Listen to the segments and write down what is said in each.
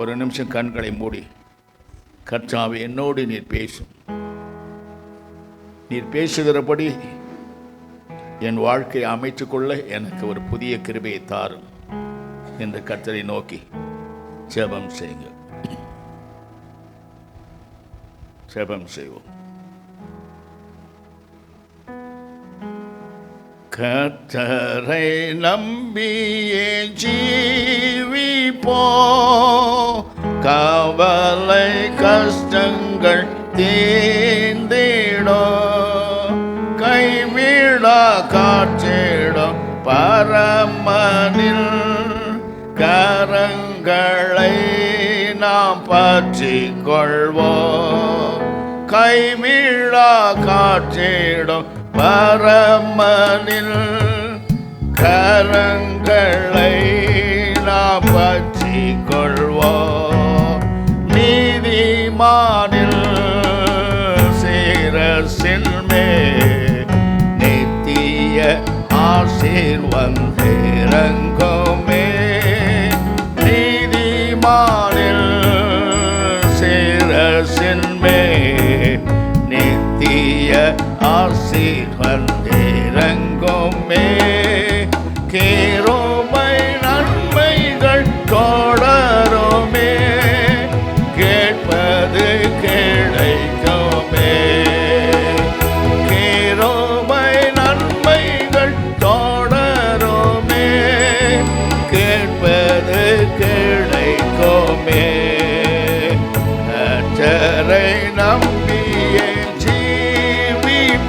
ஒரு நிமிஷம் கண்களை மூடி, கர்த்தாவே என்னோடு நீர் பேசும், நீர் பேசுகிறபடி என் வாழ்க்கையை அமைத்துக்கொள்ள எனக்கு ஒரு புதிய கிருபையை தாரும் என்று கர்த்தரை நோக்கி ஜெபம் செய்யுங்க. ஜெபம் செய்வோம். கர்த்தரை நம்பியே ஜீவிப்போ, கவலை கஷ்டங்கள் தீர்ந்திடோ, கைவிடா காற்றிடும் பரமனில் கரங்களை நாம் பற்றிக் கொள்வோம். கைவிடா காற்றிடும் பரமனில் கரங்களை நாம் பற்றிக் கொள்வோம். நீதிமானில் சிரசின் மேல் நித்திய ஆசீர்வாதமே. நீதிமானில் சிரசின் மேல் நித்திய ஆசீர்வாதமே. கிருபை நன்மைகள் தொடருமே, கேட்பது கிடைக்குமே. கிருபை நன்மைகள் தொடருமே, கேட்பது கிடைக்குமே. கர்த்தரை நம்பியே ஜீவிப்போம்,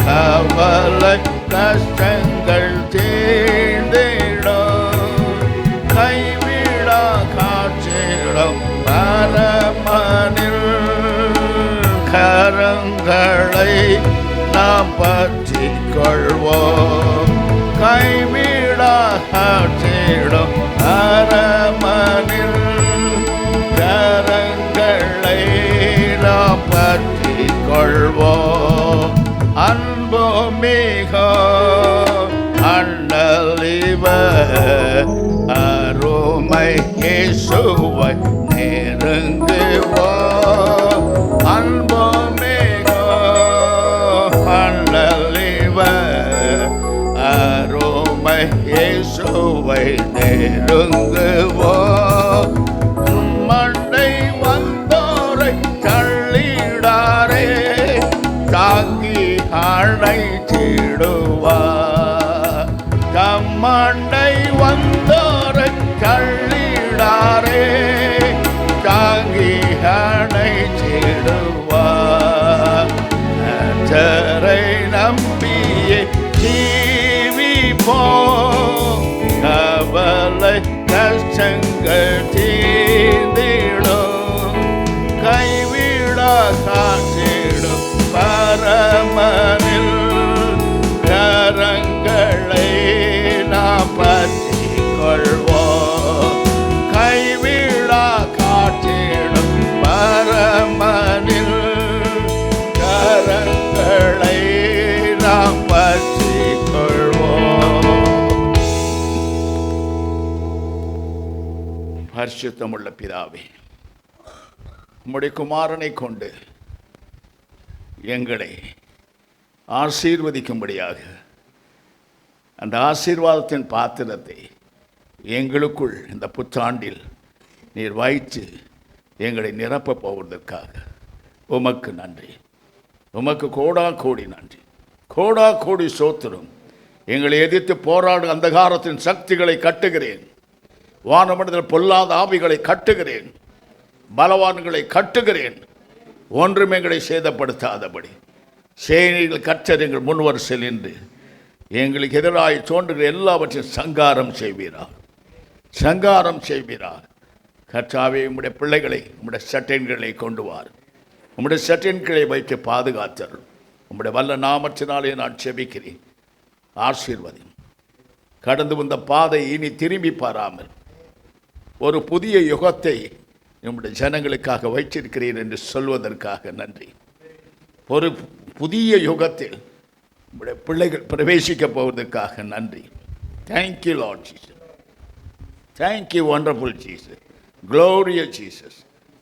கவலை கஷ்டங்கள் தீர்ந்திடும், கைவிடா காற்றிடும் பரமனில் கரங்களை நாம் பற்றிக் கொள்வோம். கைவிடா காற்றிடும் பரமனில் கரங்களை நாம் பற்றிக் கொள்வோம். அன்பு மிக அண்ணலிவர் அருமை இயேசுவை நெருங்குவோம். அன்பு மிக அண்ணலிவர் அருமை இயேசுவை நெருங்குவோம். மண்டை வந்தோரை தள்ளிடாரே, தாங்கி அழைத்திடுவார். தம்மண்டை வந்தோரை தள்ளிடாரே, தாங்கி அழைத்திடுவார். கர்த்தரை நம்பியே ஜீவிப்போம், கவலை கஷ்டங்கள் தீர்ந்திடும், கைவிடா காற்றிடும் பரமனில் கரங்களை நாம் பற்றிக் கொள்வோம். கைவிடா காற்றிடும் பரமனில் கரங்களை நாம் பற்றிக் கொள்வோம். பரிசுத்தமுள்ள பிதாவே, உம்முடைய குமாரனை கொண்டு எங்களை ஆசீர்வதிக்கும்படியாக அந்த ஆசீர்வாதத்தின் பாத்திரத்தை எங்களுக்குள் இந்த புத்தாண்டில் நீர் வைத்து எங்களை நிரப்பப் போவதற்காக உமக்கு நன்றி. உமக்கு கோடா கோடி நன்றி, கோடா கோடி சோத்திரம். எங்களை எதிர்த்து போராடும் அந்தகாரத்தின் சக்திகளை கட்டுகிறேன், வானமண்டல பொல்லாத ஆவிகளை கட்டுகிறேன், பலவான்களை கட்டுகிறேன். ஒன்றும் எங்களை சேதப்படுத்தாதபடி சேனைகள் கர்த்தர் எங்கள் முன்வரிசையில் நின்று எங்களுக்கு எதிராய் தோன்றுகிற எல்லாவற்றையும் சங்காரம் செய்வீரார், சங்காரம் செய்வீரார். கர்த்தாவே, உம்முடைய பிள்ளைகளை உம்முடைய சட்டைகளை கொண்டு வார், உம்முடைய சட்டைகளை வைத்து பாதுகாத்தர். உம்முடைய வல்ல நாமத்தினாலே நான் செபிக்கிறேன். ஆசீர்வதி. கடந்து வந்த பாதை இனி திரும்பி பாராமல் ஒரு புதிய யுகத்தை நம்முடைய ஜனங்களுக்காக வைத்திருக்கிறீர் என்று சொல்வதற்காக நன்றி. ஒரு புதிய யுகத்தில் நம்முடைய பிள்ளைகள் பிரவேசிக்க போவதற்காக நன்றி. Thank you Lord Jesus. Thank you wonderful Jesus. Glorious Jesus,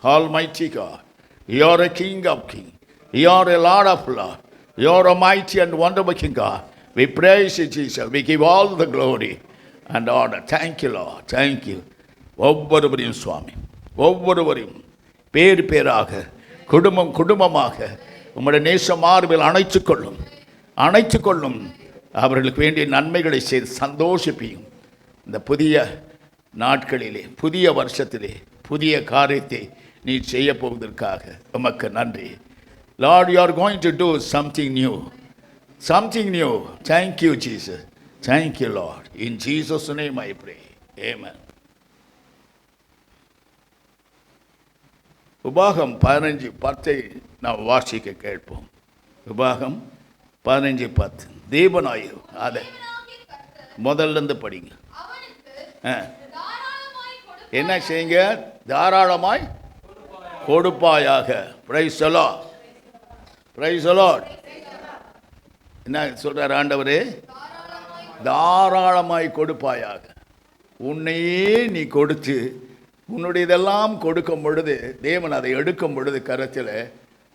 Almighty God, you are a King of Kings, you are a Lord of Lords, you are a mighty and wonderful God. We praise you, Jesus. We give all the glory and honor. Thank you, Lord. Thank you. ஒவ்வொருவரையும் சுவாமி, ஒவ்வொருவரையும் பேர் பேராக, குடும்பம் குடும்பமாக உம்முடைய நேச மார்பில் அணைத்துக் கொள்ளும். அவர்களுக்கு வேண்டிய நன்மைகளை செய்து சந்தோஷிப்பையும். இந்த புதிய நாட்களிலே, புதிய வருஷத்திலே புதிய காரியத்தை நீ செய்ய போவதற்காக உமக்கு நன்றி. Lord, you are going to do something new. Thank you, Jesus. Thank you, Lord. In Jesus' name I pray. Amen. உபாகம் 15:10 நாம் வாசிக்க கேட்போம். உபாகம் 15:10. தேவனாயு அதை முதல்ல இருந்து படிங்க. என்ன செய்யுங்க? தாராளமாய் கொடுப்பாயாக. Praise the Lord. Praise the Lord. என்ன சொல்றார் ஆண்டவரே? தாராளமாய் கொடுப்பாயாக. உன்னையே நீ கொடுத்து உன்னுடையதெல்லாம் கொடுக்கும் பொழுது, தேவன் அதை எடுக்கும் பொழுது கரத்தில்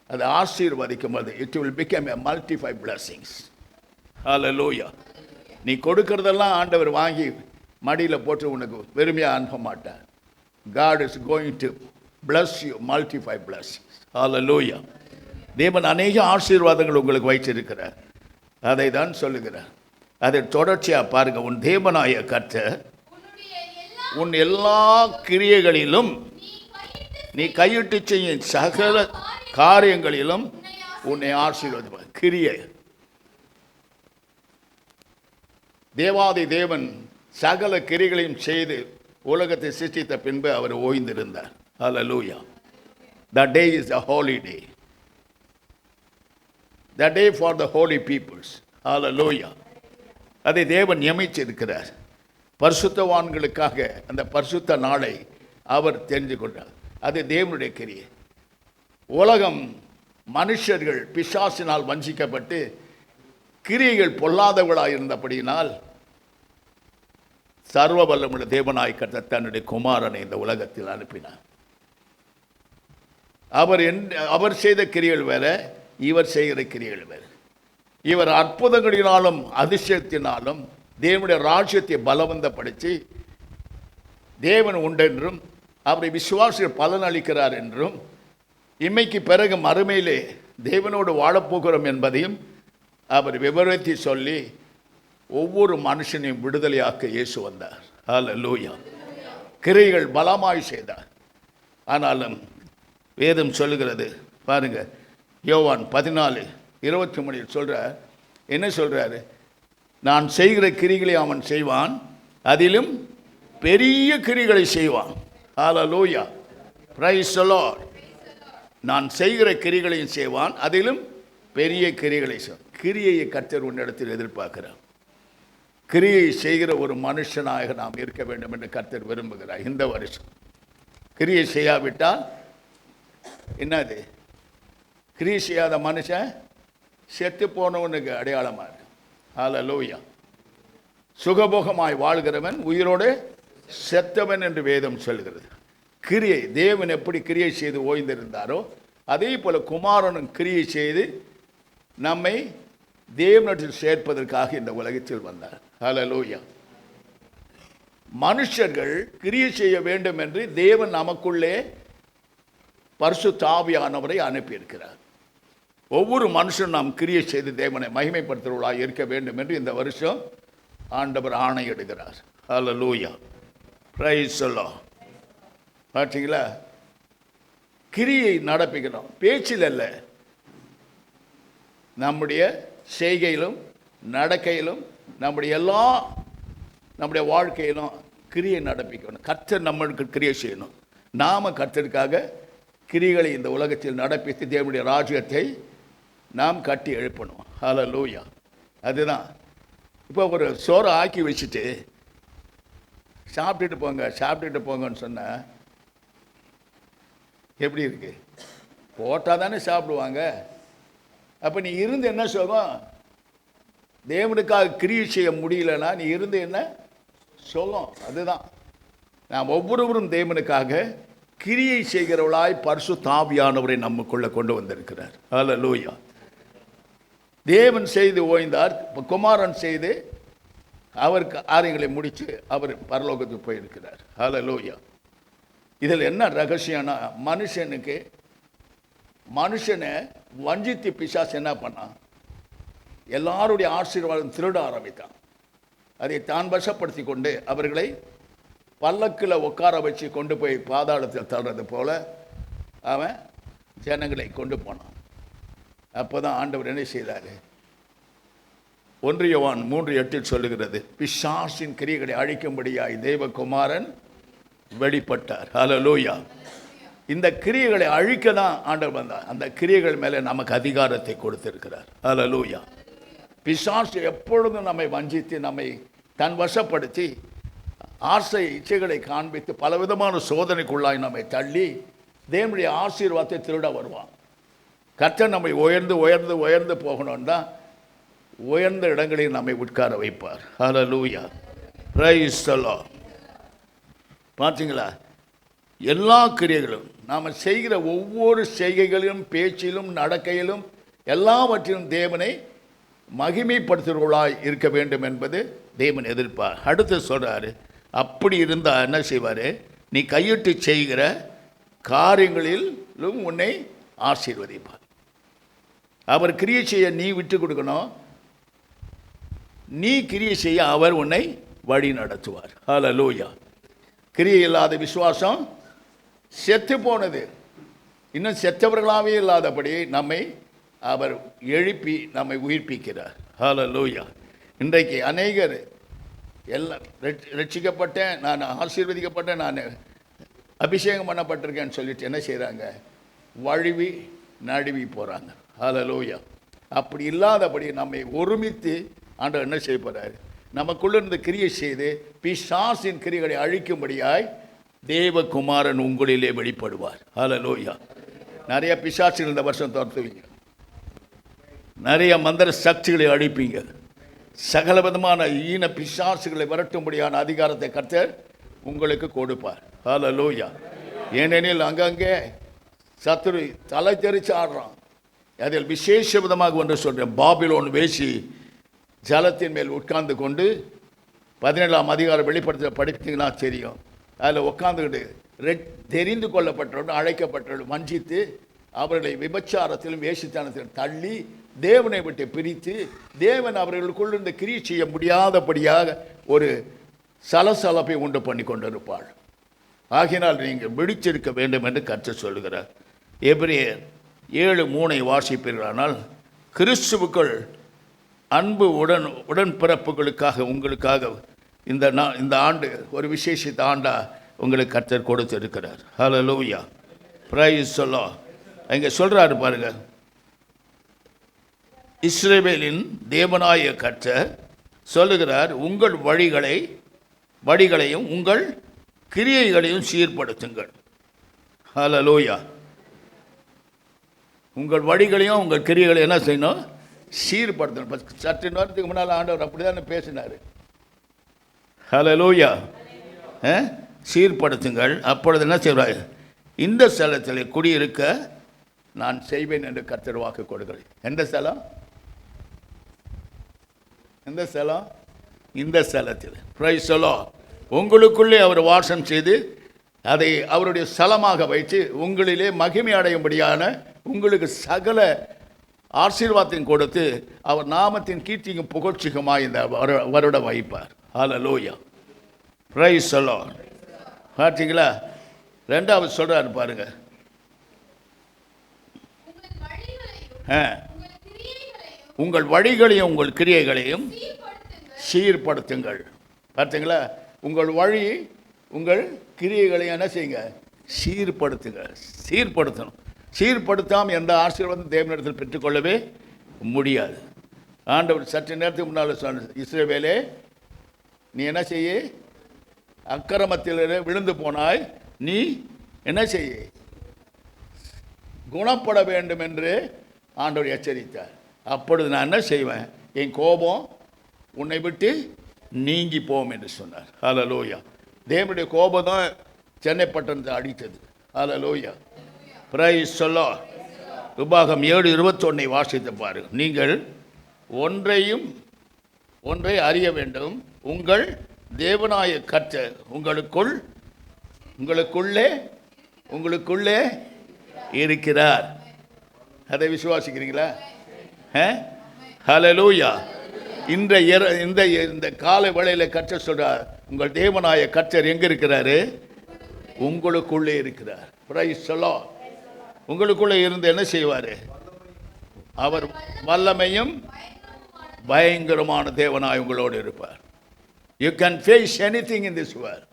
அதை ஆசீர்வதிக்கும் போது it will become a multiplied blessings. Hallelujah. நீ கொடுக்கறதெல்லாம் ஆண்டவர் வாங்கி மடியில் போட்டு உனக்கு வெறுமையாக அனுப்ப மாட்டார். God is going to bless you, multiply blessings. Hallelujah. தேவன் அநேக ஆசீர்வாதங்கள் உங்களுக்கு வைத்திருக்கிறார். அதை தான் சொல்லுகிறார். அதை தொடர்ச்சியாக பாருங்க. உன் தேவனாய கர்த்தர் உன் எல்லா கிரியைகளிலும் நீ கையிட்டு செய்யும் சகல காரியங்களிலும் உன்னை ஆசீர்வதிப்பார். கிரியை. தேவாதி தேவன் சகல கிரிகளையும் செய்து உலகத்தை சிருஷ்டித்த பின்பு அவர் ஓய்ந்திருந்தார். Hallelujah. That day is a holy day. That day for the holy peoples. Hallelujah. அதை தேவன் நியமிச்சிருக்கிறார். பரிசுத்தவான்களுக்காக அந்த பரிசுத்த நாளை அவர் தெரிந்து கொண்டார். அது தேவனுடைய கிரியை. உலகம் மனுஷர்கள் பிசாசினால் வஞ்சிக்கப்பட்டு கிரியைகள் பொல்லாதவர்களாக இருந்தபடியினால் சர்வ வல்லமுள்ள தேவனாய் கர்த்தர் தன்னுடைய குமாரனை இந்த உலகத்தில் அனுப்பினார். அவர் செய்த கிரியைகள் வேற, இவர் செய்கிற கிரியைகள் வேறு. இவர் அற்புதங்களினாலும் அதிசயத்தினாலும் தேவனுடைய ராஜ்யத்தை பலவந்தப்படுத்தி தேவன் உண்டென்றும் அவரை விசுவாசிகள் பலன் அளிக்கிறார் என்றும் இம்மைக்கு பிறகு மறுமையிலே தேவனோடு வாழப்போகிறோம் என்பதையும் அவர் விவரித்து சொல்லி ஒவ்வொரு மனுஷனையும் விடுதலையாக்க இயேசு வந்தார். ஹல்லேலூயா. கிரியைகள் பலமாய் செய்தார். ஆனாலும் வேதம் சொல்லுகிறது பாருங்க, யோவான் 14:23 சொல்றார். என்ன சொல்றாரு? நான் செய்கிற கிரிகளை அவன் செய்வான், அதிலும் பெரிய கிரிகளை செய்வான். ஹல்லேலூயா. Praise the Lord. நான் செய்கிற கிரிகளையும் செய்வான், அதிலும் பெரிய கிரிகளை செய்வான். கிரியையை கர்த்தர் உன்னிடத்தில் எதிர்பார்க்கிறார். கிரியை செய்கிற ஒரு மனுஷனாக நாம் இருக்க வேண்டும் என்று கர்த்தர் விரும்புகிறார். இந்த வருஷம் கிரியை செய்யாவிட்டால் என்னது? கிரியை செய்யாத மனுஷன் செத்து போனவனுக்கு அடையாளமாக இருக்கு. ஹல்லேலூயா. சுகபோகமாய் வாழ்கிறவன் உயிரோடு செத்தவன் என்று வேதம் சொல்கிறது. கிரியை, தேவன் எப்படி கிரியை செய்து ஓய்ந்திருந்தாரோ அதே போல குமாரனும் கிரியை செய்து நம்மை தேவனிடத்தில் சேர்ப்பதற்காக இந்த உலகத்தில் வந்தார். ஹல்லேலூயா. மனுஷர்கள் கிரியை செய்ய வேண்டும் என்று தேவன் நமக்குள்ளே பரிசுத்த ஆவியானவரை அனுப்பியிருக்கிறார். ஒவ்வொரு மனுஷனும் நாம் கிரியை செய்து தேவனை மகிமைப்படுத்துவர்களாக இருக்க வேண்டும் என்று இந்த வருஷம் ஆண்டவர் ஆணையிடுகிறார். ஹல்லேலூயா. Praise the Lord. பார்த்தீங்களா? கிரியை நடப்பிக்கணும், பேச்சில் அல்ல, நம்முடைய செய்கையிலும் நடக்கையிலும் நம்முடைய வாழ்க்கையிலும் கிரியை நடப்பிக்கணும். கர்த்தர் நம்மளுக்கு கிரியை செய்யணும். நாம கர்த்தருக்காக கிரிகளை இந்த உலகத்தில் நடப்பித்து தேவனுடைய ராஜ்யத்தை நாம் கட்டி எழுப்பணும். ஹல்லேலூயா. அதுதான். இப்போ ஒரு சோறை ஆக்கி வச்சுட்டு சாப்பிட்டுட்டு போங்கன்னு சொன்னால் எப்படி இருக்கு? போட்டால் தானே சாப்பிடுவாங்க. அப்போ நீ இருந்து என்ன சொல்லும்? தேவனுக்காக கிரியை செய்ய முடியலன்னா நீ இருந்து என்ன சொல்லும்? அதுதான். நாம் ஒவ்வொருவரும் தேவனுக்காக கிரியை செய்கிறவளாய் பரிசுத்த ஆவியானவரை நமக்குள்ள கொண்டு வந்திருக்கிறார். ஹல்லேலூயா. தேவன் செய்து ஓய்ந்தார், குமாரன் செய்து அவர் காரியங்களை முடித்து அவர் பரலோகத்துக்கு போயிருக்கிறார். ஹல்லேலூயா. இதில் என்ன ரகசியம்னா, மனுஷனை வஞ்சித்து பிசாசு என்ன பண்ணான், எல்லாருடைய ஆசீர்வாதம் திருட ஆரம்பித்தான். அதை தான் வசப்படுத்தி கொண்டு அவர்களை பல்லக்கில் உட்கார வச்சு கொண்டு போய் பாதாளத்தில் தள்ளுறது போல அவன் ஜனங்களை கொண்டு போனான். அப்போ தான் ஆண்டவர் என்ன செய்தார்? 1 யோவான் 3:8 சொல்லுகிறது, பிசாசின் கிரியைகளை அழிக்கும்படியாய் தேவகுமாரன் வெளிப்பட்டார். ஹல்லேலூயா. இந்த கிரியைகளை அழிக்க தான் ஆண்டவர் வந்தார். அந்த கிரியைகள் மேலே நமக்கு அதிகாரத்தை கொடுத்திருக்கிறார். ஹல்லேலூயா. பிசாசு எப்பொழுதும் நம்மை வஞ்சித்து நம்மை தன் வசப்படுத்தி ஆசை இச்சைகளை காண்பித்து பலவிதமான சோதனைக்குள்ளாய் நம்மை தள்ளி தேவனுடைய ஆசீர்வாதத்தை திருட வருவான். கர்த்தர் நம்மை உயர்ந்து உயர்ந்து உயர்ந்து போகணும்னா உயர்ந்த இடங்களில் நம்மை உட்கார வைப்பார். ஹல்லேலூயா. Praise the Lord. பார்த்தீங்களா, எல்லா கிரியைகளும் நாம் செய்கிற ஒவ்வொரு செய்கைகளிலும் பேச்சிலும் நடக்கையிலும் எல்லாவற்றிலும் தேவனை மகிமைப்படுத்துகிறவர்களாய் இருக்க வேண்டும் என்பது தேவன் எதிர்ப்பார். அடுத்து சொல்கிறாரு, அப்படி இருந்தால் என்ன செய்வார்? நீ கையிட்டு செய்கிற காரியங்களிலும் உன்னை ஆசீர்வதிப்பார். அவர் கிரியை செய்ய நீ விட்டு கொடுக்கணும், நீ கிரியை செய்ய அவர் உன்னை வழி நடத்துவார். ஹல்லேலூயா. கிரியை இல்லாத விசுவாசம் செத்து போனது. இன்னும் செத்தவர்களாகவே இல்லாதபடி நம்மை அவர் எழுப்பி நம்மை உயிர்ப்பிக்கிறார். ஹல்லேலூயா. இன்றைக்கு அநேகர் எல்லாம் ரட்சிக்கப்பட்டேன், நான் ஆசீர்வதிக்கப்பட்டேன், நான் அபிஷேகம் பண்ணப்பட்டிருக்கேன்னு சொல்லிட்டு என்ன செய்கிறாங்க? வழுவி நழுவி போகிறாங்க. ஹல்லேலூயா. அப்படி இல்லாதபடி நம்மை ஒருமித்து ஆண்டவர் என்ன செய்ய போகிறார்? நமக்குள்ளிருந்து கிரியை செய்து பிசாசின் கிரிகளை அழிக்கும்படியாய் தேவகுமாரன் உங்களிலே வெளிப்படுவார். ஹல்லேலூயா. நிறைய பிசாசுகள் இந்த வருஷம் துரத்துவீங்க, நிறைய மந்திர சக்திகளை அழிப்பீங்க, சகல விதமான ஈன பிசாசுகளை விரட்டும்படியான அதிகாரத்தை கர்த்தர் உங்களுக்கு கொடுப்பார். ஹல்லேலூயா. ஏனெனில் அங்கங்கே சத்துரு தலை தெரிச்சு ஆடுறான். அதில் விசேஷ விதமாக ஒன்று சொல்கிறேன், பாபிலோன் வேசி ஜலத்தின் மேல் உட்கார்ந்து கொண்டு 17ஆம் அதிகாரம் வெளிப்படுத்த படித்தீங்கன்னா தெரியும். அதில் உட்காந்துக்கிட்டு தெரிந்து கொள்ளப்பட்டவர்கள் அழைக்கப்பட்டவர்கள் வஞ்சித்து அவர்களை விபச்சாரத்திலும் வேசித்தனத்திலும் தள்ளி தேவனை விட்டு பிரித்து தேவன் அவர்களுக்குள் இருந்து கிரியை செய்ய முடியாதபடியாக ஒரு சலசலப்பை உண்டு பண்ணி கொண்டிருப்பாள். ஆகினால் நீங்கள் விழிச்சிருக்க வேண்டும் என்று கர்த்தர் சொல்கிறார். எபிரேயர் 7:3 வாசிப்பீர்களானால், கிறிஸ்துவுக்குள் அன்பு உடன்பிறப்புகளுக்காக உங்களுக்காக இந்த ஆண்டு ஒரு விசேஷித்த ஆண்டா உங்களுக்கு கர்த்தர் கொடுத்திருக்கிறார். ஹல்லேலூயா. Praise the Lord. இங்கே சொல்கிறாரு பாருங்க, இஸ்ரவேலின் தேவனாய கர்த்தர் சொல்லுகிறார், உங்கள் வழிகளையும் உங்கள் கிரியைகளையும் சீர்படுத்துங்கள். ஹல்லேலூயா. உங்கள் வழிகளையும் உங்கள் கிரியைகளையும் என்ன செய்யணும்? சீர்படுத்தணும். சற்று நேரத்துக்கு முன்னால் ஆண்டவர் அப்படி தானே பேசினார். ஹல்லேலூயா. சீர்படுத்துங்கள், அப்பொழுது என்ன செய்வார்? இந்த ஸ்தலத்தில் குடியிருக்க நான் செய்வேன் என்று கர்த்தர் வாக்கு கொடுக்கிறேன். எந்த ஸ்தலம்? எந்த ஸ்தலம்? இந்த ஸ்தலத்தில். Price the Lord. உங்களுக்குள்ளே அவர் வாசம் செய்து அதை அவருடைய ஸ்தலமாக வைத்து உங்களிலே மகிமை அடையும்படியான உங்களுக்கு சகல ஆசீர்வாதத்தையும் கொடுத்து அவர் நாமத்தின் கீர்த்தியும் புகழ்ச்சிக்குமாய் இந்த வருடம் வைப்பார். ஹல்லேலூயா. Praise the Lord. பார்த்தீங்களா? 2வது சொல்கிறாரு பாருங்க, உங்கள் வழிகளையும் உங்கள் கிரியைகளையும் சீர்படுத்துங்கள். பார்த்தீங்களா? உங்கள் வழி உங்கள் கிரியைகளையும் என்ன செய்யுங்க? சீர்படுத்துங்க. சீர்படுத்தணும். சீர்படுத்தாமல் எந்த ஆசீர்வாதம் தேவனிடத்தில் பெற்றுக்கொள்ளவே முடியாது. ஆண்டவர் சற்று நேரத்துக்கு முன்னால் சொன்ன, இஸ்ரவேலே நீ என்ன செய்ய? அக்கிரமத்தில் விழுந்து போனாய், நீ என்ன செய்ய? குணப்பட வேண்டும் என்று ஆண்டவர் எச்சரித்தார். அப்பொழுது நான் என்ன செய்வேன்? என் கோபம் உன்னை விட்டு நீங்கி போம் என்று சொன்னார். ஹல்லேலூயா. தேவனுடைய கோபம் தான் சென்னை பட்டணத்தை அடித்தது. ஹல்லேலூயா, பிரைஸ் தி லார்ட். உபாகம் 7:21 வாசித்து பாரு. நீங்கள் ஒன்றை அறிய வேண்டும், உங்கள் தேவனாய கர்த்தர் உங்களுக்குள்ளே இருக்கிறார். அதை விசுவாசிக்கிறீங்களா? ஹல்லேலூயா. இந்த காலை வேளையில் கர்த்தர் சொல்றார், உங்கள் தேவனாய கர்த்தர் எங்க இருக்கிறாரு? உங்களுக்குள்ளே இருக்கிறார். Praise the Lord. உங்களுக்குள்ளே இருந்து என்ன செய்வார்? அவர் வல்லமையும் பயங்கரமான தேவனாய் உங்களோடு இருப்பார். You can face anything in this world.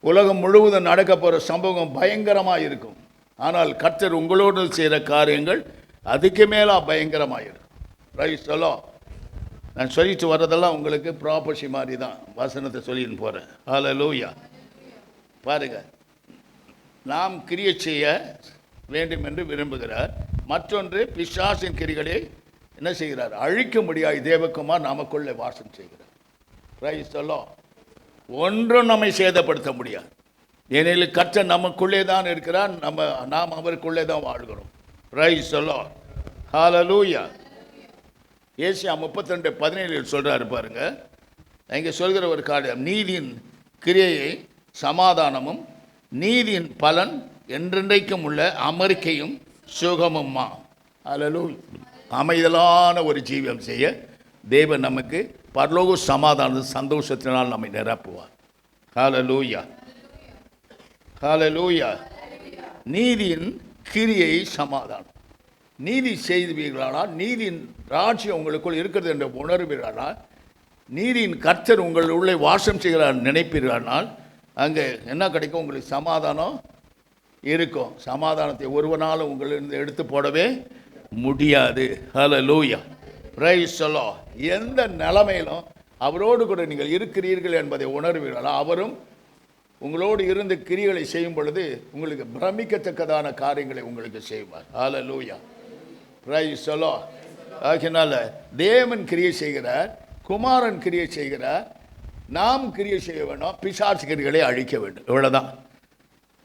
உலகம் முழுவதும் நடக்க போகிற சம்பவம் பயங்கரமாக இருக்கும். ஆனால் கர்த்தர் உங்களோடு செய்கிற காரியங்கள் அதுக்கு மேலே பயங்கரமாக இருக்கும். Price the Lord. நான் சொல்லிட்டு வர்றதெல்லாம் உங்களுக்கு ப்ராப்பர்சி மாதிரி தான், வசனத்தை சொல்லின்னு போகிறேன். ஹல்லேலூயா. பாருங்க, நாம் கிரியை செய்ய வேண்டும் என்று விரும்புகிறார். மற்றொன்று, பிசாசின் கிரிகளை என்ன செய்கிறார்? அழிக்க முடியாது. தேவகுமார் நமக்குள்ளே வாசம் செய்கிறார். Price the Lord. ஒன்றும் நம்மை சேதப்படுத்த முடியாது. ஏனெனில் கர்த்தர் நமக்குள்ளே தான் இருக்கிறார், நாம் அவருக்குள்ளே தான் வாழ்கிறோம். Praise the Lord. ஹல்லேலூயா. ஏசாயா 32:17 சொல்றாரு பாருங்க. இங்கே சொல்கிற ஒரு காரியம், நீதியின் கிரியையை சமாதானமும் நீதியின் பலன் என்றென்றைக்கும் உள்ள அமெரிக்கையும் சுகமும்மா. ஹல்லேலூயா. அமைதலான ஒரு ஜீவியம் செய்ய தேவன் நமக்கு பரலோக சமாதான சந்தோஷத்தினால் நம்மை நிரப்புவார். ஹல்லேலூயா, ஹல்லேலூயா. நீதியின் கிரியை சமாதானம். நீதி செய்வீர்களானால், நீதியின் ராஜ்யம் உங்களுக்குள் இருக்கிறது என்று உணர்வீர்களானால், நீதியின் கர்த்தர் உங்கள் உள்ளே வாசம் செய்கிறார் நினைப்பீர்களானால், அங்கே என்ன கிடைக்கும்? உங்களுக்கு சமாதானம் இருக்கும். சமாதானத்தை ஒருவனாலும் உங்களிலிருந்து எடுத்து போடவே முடியாது. ஹல்லேலூயா, பிரைஸ் தி லார்ட். எந்த நிலைமையிலும் அவரோடு கூட நீங்கள் இருக்கிறீர்கள் என்பதை உணர்வீர்களா, அவரும் உங்களோடு இருந்து கிரிகளை செய்யும் பொழுது உங்களுக்கு பிரமிக்கத்தக்கதான காரியங்களை உங்களுக்கு செய்வார். Hallelujah, praise the Lord. ஆகையினால தேவன் கிரியை செய்கிறார், குமாரன் கிரியை செய்கிறார், நாம் கிரியை செய்ய வேணும், பிசாசு கிரிகளை அழிக்க வேண்டும். இவ்வளோதான்.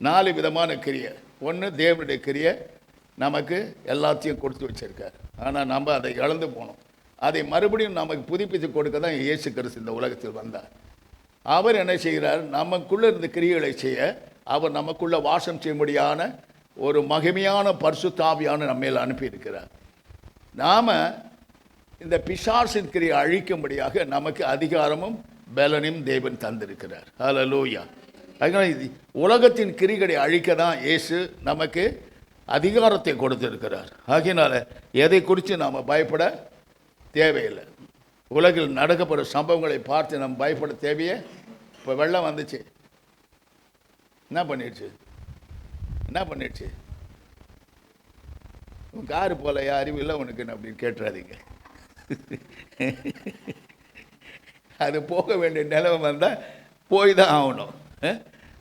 4 விதமான கிரியை. ஒன்று, தேவனுடைய கிரியை நமக்கு எல்லாத்தையும் கொடுத்து வச்சிருக்கார். ஆனால் நம்ம அதை இழந்து போனோம். அதை மறுபடியும் நமக்கு புதுப்பித்து கொடுக்க தான் இயேசு கிறிஸ்து இந்த உலகத்தில் வந்தார். அவர் என்ன செய்கிறார்? நமக்குள்ளே இருந்த கிரியைகளை செய்ய அவர் நமக்குள்ளே வாசம் செய்யும்படியான ஒரு மகிமையான பரிசுத்தாவியான நம்மையில் அனுப்பியிருக்கிறார். நாம் இந்த பிசாசின் கிரியை அழிக்கும்படியாக நமக்கு அதிகாரமும் பலனையும் தேவன் தந்திருக்கிறார். ஹல்லேலூயா. அதனால் உலகத்தின் கிரிகளை அழிக்க தான் இயேசு நமக்கு அதிகாரத்தை கொடுத்திருக்கிறார். ஆகையினால எதை குறித்து நாம் பயப்பட தேவையில்லை. உலகில் நடக்கப்படுற சம்பவங்களை பார்த்து நம்ம பயப்பட தேவையே. இப்போ வெள்ளம் வந்துச்சு, என்ன பண்ணிடுச்சு? உன் காரு போல அறிவு இல்லை உனக்குன்னு அப்படின்னு கேட்டுறாதீங்க. அது போக வேண்டிய நிலைமை வந்தால் போய் தான் ஆகணும்.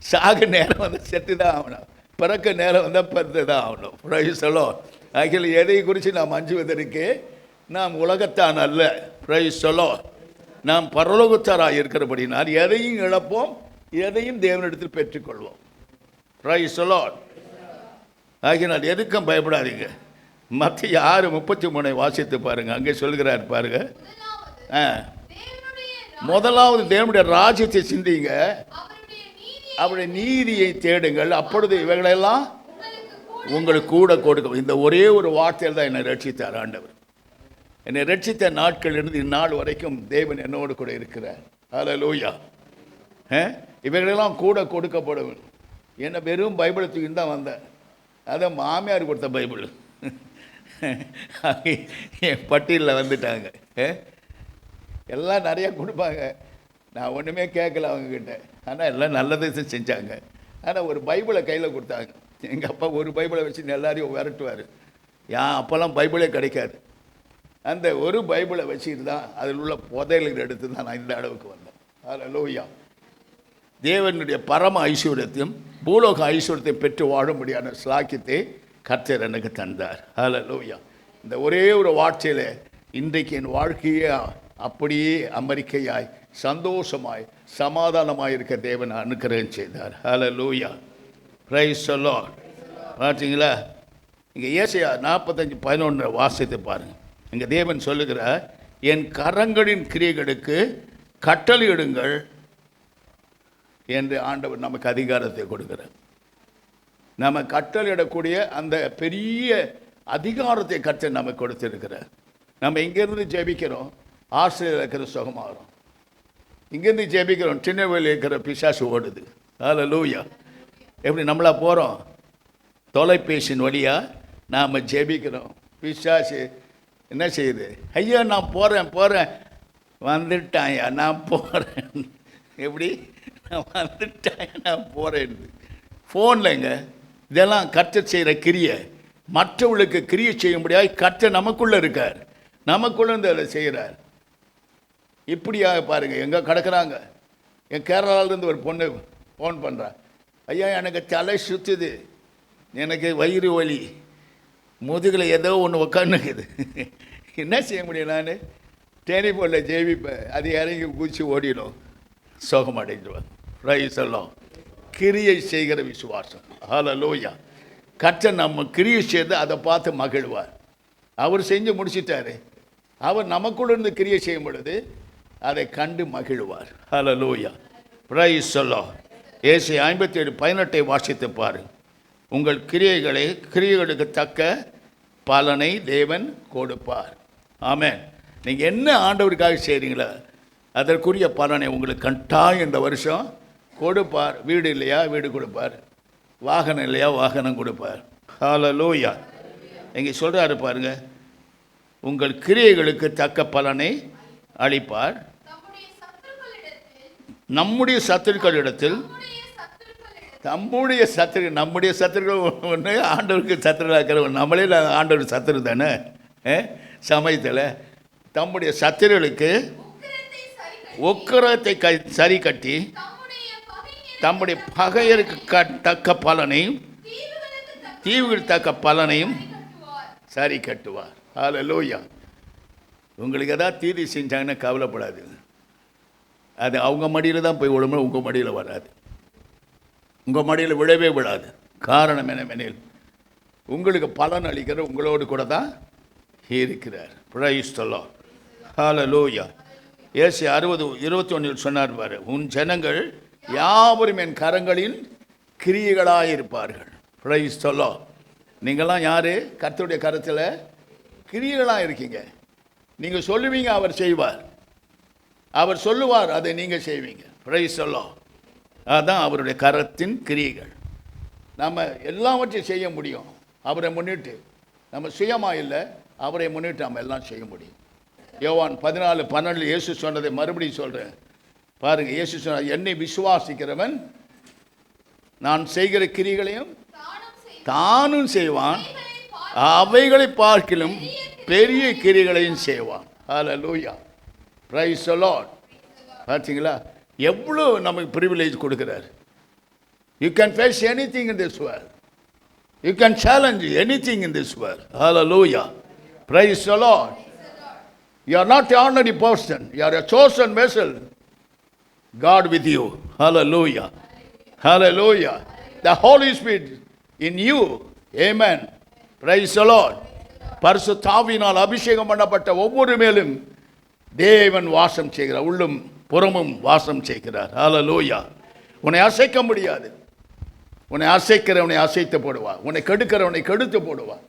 சாக நேரம் வந்தால் செத்து தான் ஆகணும். பிறக்க நேரம் வந்தால் பத்து தான் ஆகணும். Price the Lord. ஆகிய எதை குறித்து நாம் அஞ்சுவதற்கு நாம் உலகத்தான் அல்ல. Price the Lord. நாம் பரலோகத்தாராக இருக்கிறபடினால் எதையும் இழப்போம், எதையும் தேவனிடத்தில் பெற்றுக்கொள்வோம். Price the Lord. ஆகினால் எதுக்கும் பயப்படாதீங்க. மத்திய 6:33 வாசித்து பாருங்க. அங்கே சொல்கிறார் பாருங்க. முதலாவது தேவனுடைய ராஜ்யத்தை சிந்திங்க, அவருடைய நீதியை தேடுங்கள், அப்பொழுது இவைகளெல்லாம் உங்களுக்கு கூட கொடுக்கும். இந்த ஒரே ஒரு வார்த்தையில் தான் என்னை ரட்சித்தார் ஆண்டவர். என்னை ரட்சித்த நாட்கள் இருந்து இந்நாள் வரைக்கும் தேவன் என்னோடு கூட இருக்கிறார். ஹல்லேலூயா. இவைகளெல்லாம் கூட கொடுக்கப்படும். என்னை வெறும் பைபிளை தூக்கின்னு தான் வந்தேன். அதை மாமியார் கொடுத்த பைபிள் என் பட்டியலில் வந்துட்டாங்க. எல்லாம் நிறையா கொடுப்பாங்க, நான் ஒன்றுமே கேட்கல அவங்கக்கிட்ட. ஆனால் எல்லாம் நல்லதை செஞ்சாங்க. ஆனால் ஒரு பைபிளை கையில் கொடுத்தாங்க. எங்கள் அப்பா ஒரு பைபிளை வச்சு எல்லாரையும் விரட்டுவார். அப்போல்லாம் பைபிளே கிடைக்காது. அந்த ஒரு பைபிளை வச்சுட்டு தான் அதில் உள்ள புதையல்கள் எடுத்து தான் நான் இந்த அளவுக்கு வந்தேன். ஹல்லேலூயா. தேவனுடைய பரம ஐஸ்வர்யத்தையும் பூலோக ஐஸ்வர்யத்தையும் பெற்று வாழும்படியான ஸ்லாக்கியத்தை கர்த்தர் எனக்கு தந்தார். ஹல்லேலூயா. இந்த ஒரே ஒரு வார்த்தையில் இன்றைக்கு என் வாழ்க்கையே அப்படியே அமெரிக்கையாய் சந்தோஷமாய் சமாதானமாக இருக்க தேவன் அனுக்கிரகம் செய்தார். ஹல்லேலூயா, பிரைஸ் தி லார்ட். பார்த்தீங்களா, இங்கே ஏசாயா 45:11 வாசித்து பாருங்கள். இங்கே தேவன் சொல்லுகிறார், என் கரங்களின் கிரியைகளுக்கு கட்டளையிடுங்கள் என்று ஆண்டவர் நமக்கு அதிகாரத்தை கொடுக்கிறார். நம்ம கட்டளையிடக்கூடிய அந்த பெரிய அதிகாரத்தை கர்த்தர் நமக்கு கொடுத்திருக்கிறார். நம்ம இங்கேருந்து ஜெபிக்கிறோம், ஆசிரியர் இருக்கிற சுகமாகிறோம். இங்கேருந்து ஜெபிக்கிறோம், சின்ன வேலையில் இருக்கிற பிசாசு ஓடுது. ஹல்லேலூயா. எப்படி நம்மளா போகிறோம்? தொலைபேசியின் வழியாக நாம் ஜெபிக்கிறோம். பிசாசு என்ன செய்யுது? ஐயா நான் போகிறேன் வந்துட்டாயா நான் போகிறேன். எப்படி? நான் வந்துட்டாயா நான் போகிறேன். ஃபோன்லங்க இதெல்லாம் கர்த்தர் செய்கிற கிரியை. மற்றவர்களுக்கு கிரியை செய்யும்படியாக கர்த்தர் நமக்குள்ளே இருக்கார், நமக்குள்ளே இருந்து அதை செய்கிறார். இப்படியாக பாருங்கள், எங்கே கிடக்கிறாங்க. என் கேரளாவிலேருந்து ஒரு பொண்ணு ஃபோன் பண்ணுறா, ஐயா எனக்கு தலை சுற்றுது, எனக்கு வயிறு வலி, முதுகில் ஏதோ ஒன்று உட்காந்துக்குது, என்ன செய்ய முடியும்? நான் டெலிஃபோனில் ஜெபிப்பேன், அது இறங்கி குச்சி ஓடிடும், சோகமடைஞ்சிடுவேன். Price the Lord. கிரியை செய்கிற விசுவாசம். ஹல்லேலூயா. கர்த்தர் நம்ம கிரியை செய்து அதை பார்த்து மகிழ்வார். அவர் செஞ்சு முடிச்சிட்டாரு, அவர் நமக்குள்ள இருந்து கிரியை செய்யும் பொழுது அதை கண்டு மகிழ்வார். ஹல்லேலூயா, பிரைஸ் தி லார்ட். ஏசாயா 57:18 வாசித்து பாரு. உங்கள் கிரியைகளுக்கு தக்க பலனை தேவன் கொடுப்பார். ஆமென். நீங்கள் என்ன ஆண்டவருக்காக செய்கிறீங்களோ அதற்குரிய பலனை உங்களுக்கு கட்டாயம் இந்த வருஷம் கொடுப்பார். வீடு இல்லையா வீடு கொடுப்பார், வாகனம் இல்லையா வாகனம் கொடுப்பார். ஹல்லேலூயா. இங்கே சொல்கிறாரு பாருங்க, உங்கள் கிரியைகளுக்கு தக்க பலனை அளிப்பார். நம்முடைய சத்துருக்களிடத்தில் நம்முடைய சத்துருக்கள் ஒன்று ஆண்டவருக்கு சத்துருக்கள், நம்மளே ஆண்டவருக்கு சத்துரு தானே. சமயத்தில் தம்முடைய சத்துருக்களுக்கு உக்கிரத்தை சரி கட்டி தம்முடைய பகையருக்கு தக்க பலனையும் தீவுகளுக்கு தக்க பலனையும் சரி கட்டுவார். ஹல்லேலூயா. உங்களுக்கு எதாவது தீதி செஞ்சாங்கன்னா கவலைப்படாது, அது அவங்க மடியில் தான் போய் விழுமே, உங்கள் மடியில் வராது, உங்கள் மடியில் விழவே விடாது. காரணம் என்னவெனில் உங்களுக்கு பலன் அளிக்கிற உங்களோடு கூட தான் இருக்கிறார். Praise the Lord. ஹல்லேலூயா. ஏசாயா 60:21 சொன்னார் பாரு, உன் ஜனங்கள் யாவரும் என் கரங்களின் கிரியைகளாயிருப்பார்கள். Price the Lord. நீங்கள்லாம் யார்? கர்த்தருடைய கரத்தில் கிரியைகளாக இருக்கீங்க. நீங்கள் சொல்லுவீங்க, அவர் செய்வார். அவர் சொல்லுவார், அதை நீங்கள் செய்வீங்க. Price the Lord. அதுதான் அவருடைய கரத்தின் கிரியைகள். நம்ம எல்லாவற்றையும் செய்ய முடியும் அவரை முன்னிட்டு. நம்ம சுயமாக இல்லை, அவரை முன்னிட்டு நம்ம எல்லாம் செய்ய முடியும். யோவான் 14:12 இயேசு சொன்னதை மறுபடியும் சொல்கிறேன் பாருங்கள். இயேசு சொன்னார், என்னை விசுவாசிக்கிறவன் நான் செய்கிற கிரியைகளையும் தானும் செய்வான், அவைகளை பார்க்கிலும் பெரிய கிரியைகளையும் செய்வான். Hallelujah, praise the Lord. பார்த்தீங்களா எவ்வளோ நமக்கு ப்ரிவிலேஜ் கொடுக்குறார். You can face anything in this world, you can challenge anything in this world. Hallelujah, praise the Lord. You are not an ordinary person, you are a chosen vessel. God with you. Hallelujah, hallelujah. The Holy Spirit in you. Amen. Praise the Lord. பரிசுத்த ஆவியினால் அபிஷேகம் பண்ணப்பட்ட ஒவ்வொரு மேலும் தேவன் வாசம் செய்கிறார், உள்ளும் புறமும் வாசம் செய்கிறார். ஹல்லேலூயா. உன்னை அசைக்க முடியாது. உன்னை அசைக்கிறவனை அசைத்து போடுவார், உன்னை கெடுக்கிறவனை கெடுத்து போடுவார்,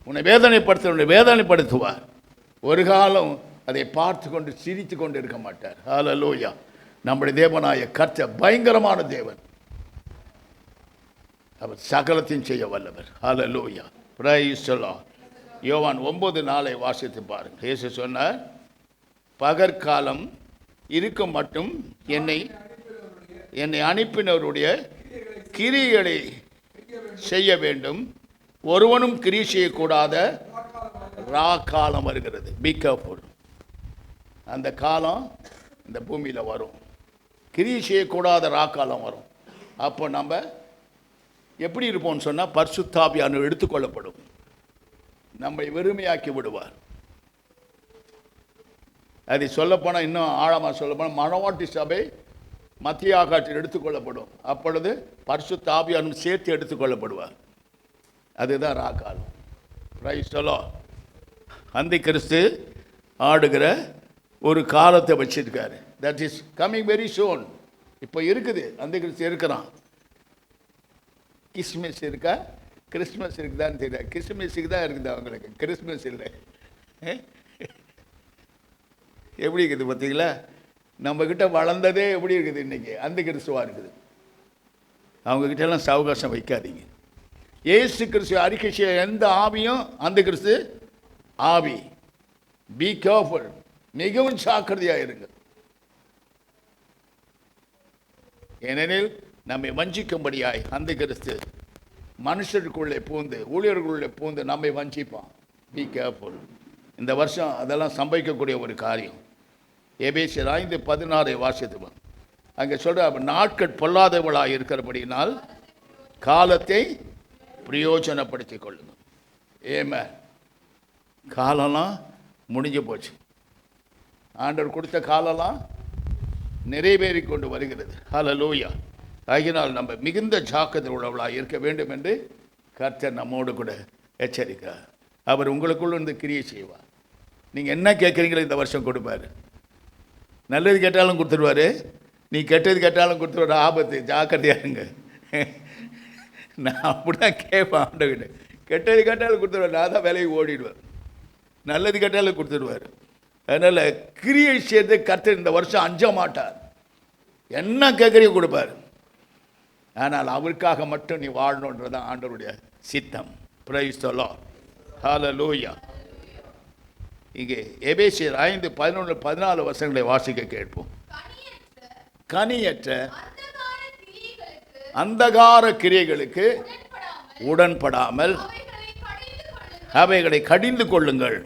உன்னை வேதனைப்படுத்துறவனை வேதனைப்படுத்துவார். ஒரு காலம் அதை பார்த்து கொண்டு சிரித்து கொண்டு இருக்க மாட்டார். ஹல்லேலூயா. நம்முடைய தேவனாய கர்த்தர் பயங்கரமான தேவன், அவர் சகலத்தையும் செய்ய வல்லவர். ஹல்லேலூயா, பிரைஸ் தி லார்ட். யோவான் 9:4 வாசித்து பாருங்க. இயேசு சொன்னார், பகற்காலம் இருக்கும் மட்டும் என்னை அனுப்பினவருடைய கிரியைகளை செய்ய வேண்டும், ஒருவனும் கிரியை செய்யக்கூடாத காலம் வருகிறது. Be careful. அந்த காலம் இந்த பூமியில் வரும், கிரியை செய்யக்கூடாத காலம் வரும். அப்போ நம்ம எப்படி இருப்போம்னு சொன்னால், பரிசுத்த ஆவியானவர் எடுத்துக்கொள்ளப்படும், நம்மை வெறுமையாக்கி விடுவார். அதை சொல்லப்போனால், இன்னும் ஆழமாக சொல்லப்போனால், மணவாட்டி சபை மத்திய ஆகாற்றில் எடுத்துக்கொள்ளப்படும். அப்பொழுது பரிசுத்த ஆவியானவர் சேர்த்து எடுத்துக்கொள்ளப்படுவார். அதுதான் ராக்காலம். Price the Lord. அந்தி கிறிஸ்து ஆடுகிற ஒரு காலத்தை வச்சிருக்காரு. That is coming very soon. இப்போ இருக்குது, அந்தி கிறிஸ்து இருக்கிறான். கிறிஸ்மஸ் இருக்கா? கிறிஸ்மஸ் இருக்குதான்னு தெரியல. கிறிஸ்மஸுக்கு தான் இருக்குது அவங்களுக்கு, கிறிஸ்மஸ் இல்லை. எப்படி இருக்குது பார்த்தீங்களா? நம்மக்கிட்ட வளர்ந்ததே எப்படி இருக்குது இன்றைக்கி? அந்த கிறிஸ்துவாக இருக்குது. அவங்கக்கிட்ட எல்லாம் சவகாசம் வைக்காதீங்க. ஏசு கிறிஸ்து அறிக்கை செய்ய எந்த ஆவியும் அந்த கிறிஸ்து ஆவி. Be careful. மிகவும் ஜாக்கிரதையாக இருங்க. ஏனெனில் நம்மை வஞ்சிக்கும்படியாய் அந்த கிறிஸ்து மனுஷருக்குள்ளே பூந்து, ஊழியர்களுள்ளே பூந்து நம்மை வஞ்சிப்பான். Be careful. இந்த வருஷம் அதெல்லாம் சம்பவிக்கக்கூடிய ஒரு காரியம். எபேசியர் 5:16 வாசித்துவோம். அங்கே சொல்ற நாட்கள் பொல்லாதவளாக இருக்கிறபடினால் காலத்தை பிரயோஜனப்படுத்திக் கொள்ளுங்க. ஏமே காலம்லாம் முடிஞ்சு போச்சு. ஆண்டவர் கொடுத்த காலம்லாம் நிறைவேறி கொண்டு வருகிறது. ஹல்லேலூயா. ஆகினால் நம்ம மிகுந்த ஜாக்கிரதை உள்ளவளாக இருக்க வேண்டும் என்று கர்த்தர் நம்மோடு கூட எச்சரிக்கிறார். அவர் உங்களுக்குள்ள இருந்து கிரியை செய்வார். நீங்கள் என்ன கேட்குறீங்களோ இந்த வருஷம் கொடுப்பார். நல்லது கேட்டாலும் கொடுத்துருவார், நீ கெட்டது கேட்டாலும் கொடுத்துருவார். ஆபத்து, ஜாக்கிரதையாக இருங்க. நான் அப்படி தான் கேட்பேன் ஆண்டவர்கிட்ட. கெட்டது கேட்டாலும் கொடுத்துருவார், நான் தான் வேலைக்கு ஓடிடுவேன். நல்லது கேட்டாலும் கொடுத்துருவார். அதனால் கிரியை செய்து கர்த்தர் இந்த வருஷம் அஞ்ச மாட்டார். என்ன கேட்குறீங்க கொடுப்பார். ஆனால் அவருக்காக மட்டும் நீ வாழணுன்றதான் ஆண்டவருடைய சித்தம். Praise the Lord. ஹல்லேலூயா. இங்கே எபேசியர் 5:11-14 வசனங்களை வாசிக்க கேட்போம். கனியற்ற அந்தகார கிரியைகளுக்கு உடன்படாமல் அவைகளை கடிந்து கொள்ளுங்கள்.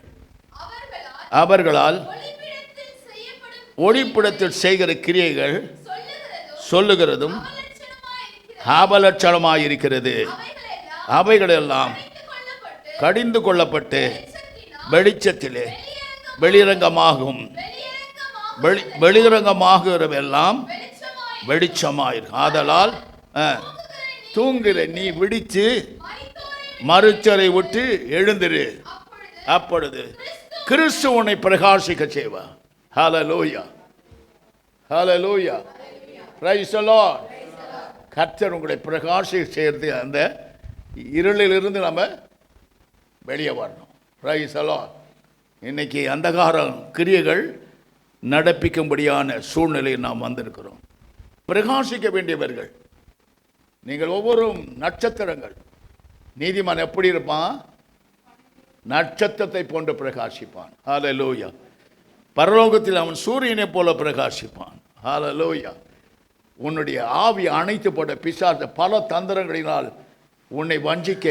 அவர்களால் ஒளிப்பிடத்தில் செய்கிற கிரியைகள் சொல்லுகிறதும் ஆபலட்சணமாயிருக்கிறது. அவைகளெல்லாம் கடிந்து கொள்ளப்பட்டு வெளிச்சத்திலே வெளிரங்கமாகும். வெளிரங்கமாகிறவெல்லாம் வெளிச்சமாயிருக்கும். ஆதலால் தூங்குகிற நீ விழித்து மறுச்சரை விட்டு எழுந்திரு. அப்பொழுது கிறிஸ்து உன்னை பிரகாசிக்க செய்வார். Hallelujah. Hallelujah. Praise the Lord. கர்த்தர் உங்களை பிரகாசிக்க செய்கிறது. அந்த இருளிலிருந்து நம்ம வெளியே வரணும். Praise the Lord. இன்னைக்கு அந்தகார கிரியைகள் நடப்பிக்கும்படியான சூழ்நிலையில் நாம் வந்திருக்கிறோம். பிரகாசிக்க வேண்டியவர்கள் நீங்கள் ஒவ்வொரு நட்சத்திரங்கள். நீதிமான் எப்படி இருப்பான்? நட்சத்திரத்தை போன்று பிரகாசிப்பான். ஹல்லேலூயா. பரலோகத்தில் அவன் சூரியனை போல பிரகாசிப்பான். ஹல்லேலூயா. உன்னுடைய ஆவி அணைத்து போட்ட பிசாசு பல தந்திரங்களினால் உன்னை வஞ்சிக்க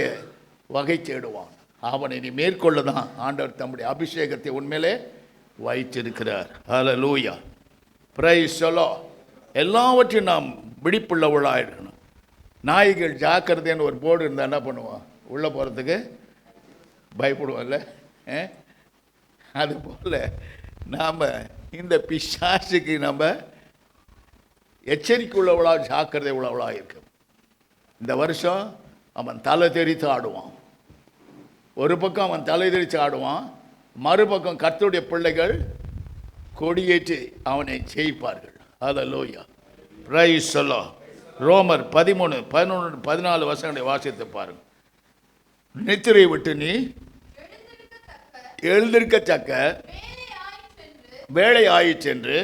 வகை தேடுவான். அவனை நீ மேற்கொள்ள தான் ஆண்டவர் தம்முடைய அபிஷேகத்தை உண்மையிலே வைத்திருக்கிறார். ஹல்லேலூயா. Praise the Lord. எல்லாவற்றையும் நாம் விழிப்புள்ளவளாக இருக்கணும். நாய்கள் ஜாக்கிரதைன்னு ஒரு போர்டு இருந்தால் என்ன பண்ணுவோம்? உள்ளே போகிறதுக்கு பயப்படுவோம்ல. அதுபோல் நாம் இந்த பிசாசுக்கு நம்ம எச்சரிக்கை உள்ளவளாக, ஜாக்கிரதை உள்ளவளாக இருக்கும். இந்த வருஷம் அவன் தலை தெரித்து ஆடுவான். ஒரு பக்கம் அவன் தலை தெரித்து ஆடுவான், மறுபக்கம் கர்த்தருடைய பிள்ளைகள் கொடியேற்றி அவனை ஜெயிப்பார்கள். ஹல்லேலூயா. Praise the Lord. ரோமர் 13:11-14 வசனங்களை வாசித்து பாருங்கள். நித்திரை விட்டு நீ எழுந்திருக்கத்தக்க வேலை ஆயிற்றென்று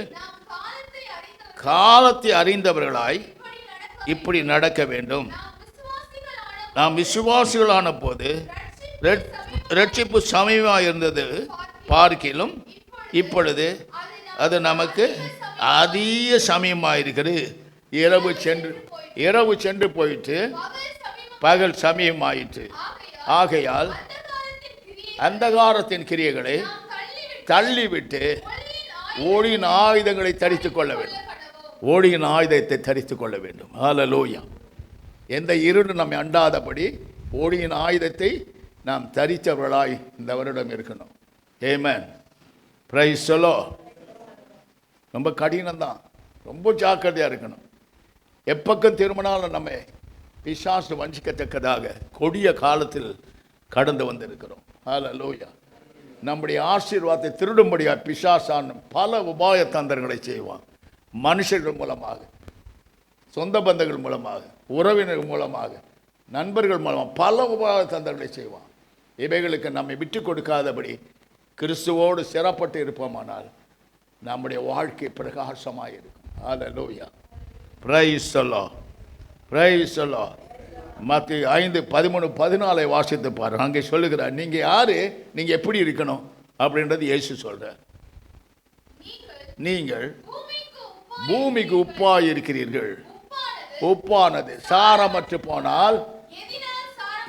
காலத்தை அறிந்தவர்களாய் இப்படி நடக்க வேண்டும். நாம் விசுவாசிகளான போது ரட்சிப்பு சமயமாக இருந்தது பார்க்கிலும் இப்பொழுது அது நமக்கு அதிக சமயமாக இருக்கிறது. இரவு சென்று போயிட்டு பகல் சமயமாயிற்று. ஆகையால் அந்தகாரத்தின் கிரியைகளை தள்ளிவிட்டு ஒளியின் ஆயுதங்களை தரித்துக் கொள்ள வேண்டும். ஒளியின் ஆயுதத்தை தரித்துக் கொள்ள வேண்டும். ஹல்லேலூயா. எந்த இருள் நம்மை அண்டாதபடி ஒளியின் ஆயுதத்தை நாம் தரித்தவர்களாய் இந்த வருடம் இருக்கணும். ஆமென். Praise the Lord. ரொம்ப கடினம்தான். ரொம்ப ஜாக்கிரதையாக இருக்கணும். எப்பக்கம் திரும்பினாலும் நம்ம பிசாசு வஞ்சிக்கத்தக்கதாக கொடிய காலத்தில் கடந்து வந்திருக்கிறோம். ஹல்லேலூயா. நம்முடைய ஆசீர்வாதத்தை திருடும்படியாக பிசாசான் பல உபாய தந்திரங்களை செய்வான். மனுஷர்கள் மூலமாக, சொந்த பந்தங்கள் மூலமாக, உறவினர்கள் மூலமாக, நண்பர்கள் மூலமாக பல உபாய தந்திரங்களை செய்வான். இவைகளுக்கு நம்மை விட்டு கொடுக்காதபடி கிறிஸ்துவோடு சிறப்பட்டு இருப்போமானால் நம்முடைய வாழ்க்கை பிரகாசமாக இருக்கும். Hallelujah. Praise the Lord. Praise the Lord. மத்தேயு 5:13-14 வாசித்து பாருங்க. அங்கே சொல்லுகிறார், நீங்கள் யார், நீங்கள் எப்படி இருக்கணும் அப்படின்றது இயேசு சொல்கிறார். நீங்கள் பூமிக்கு உப்பாய் இருக்கிறீர்கள். உப்பானது சாரமற்று போனால்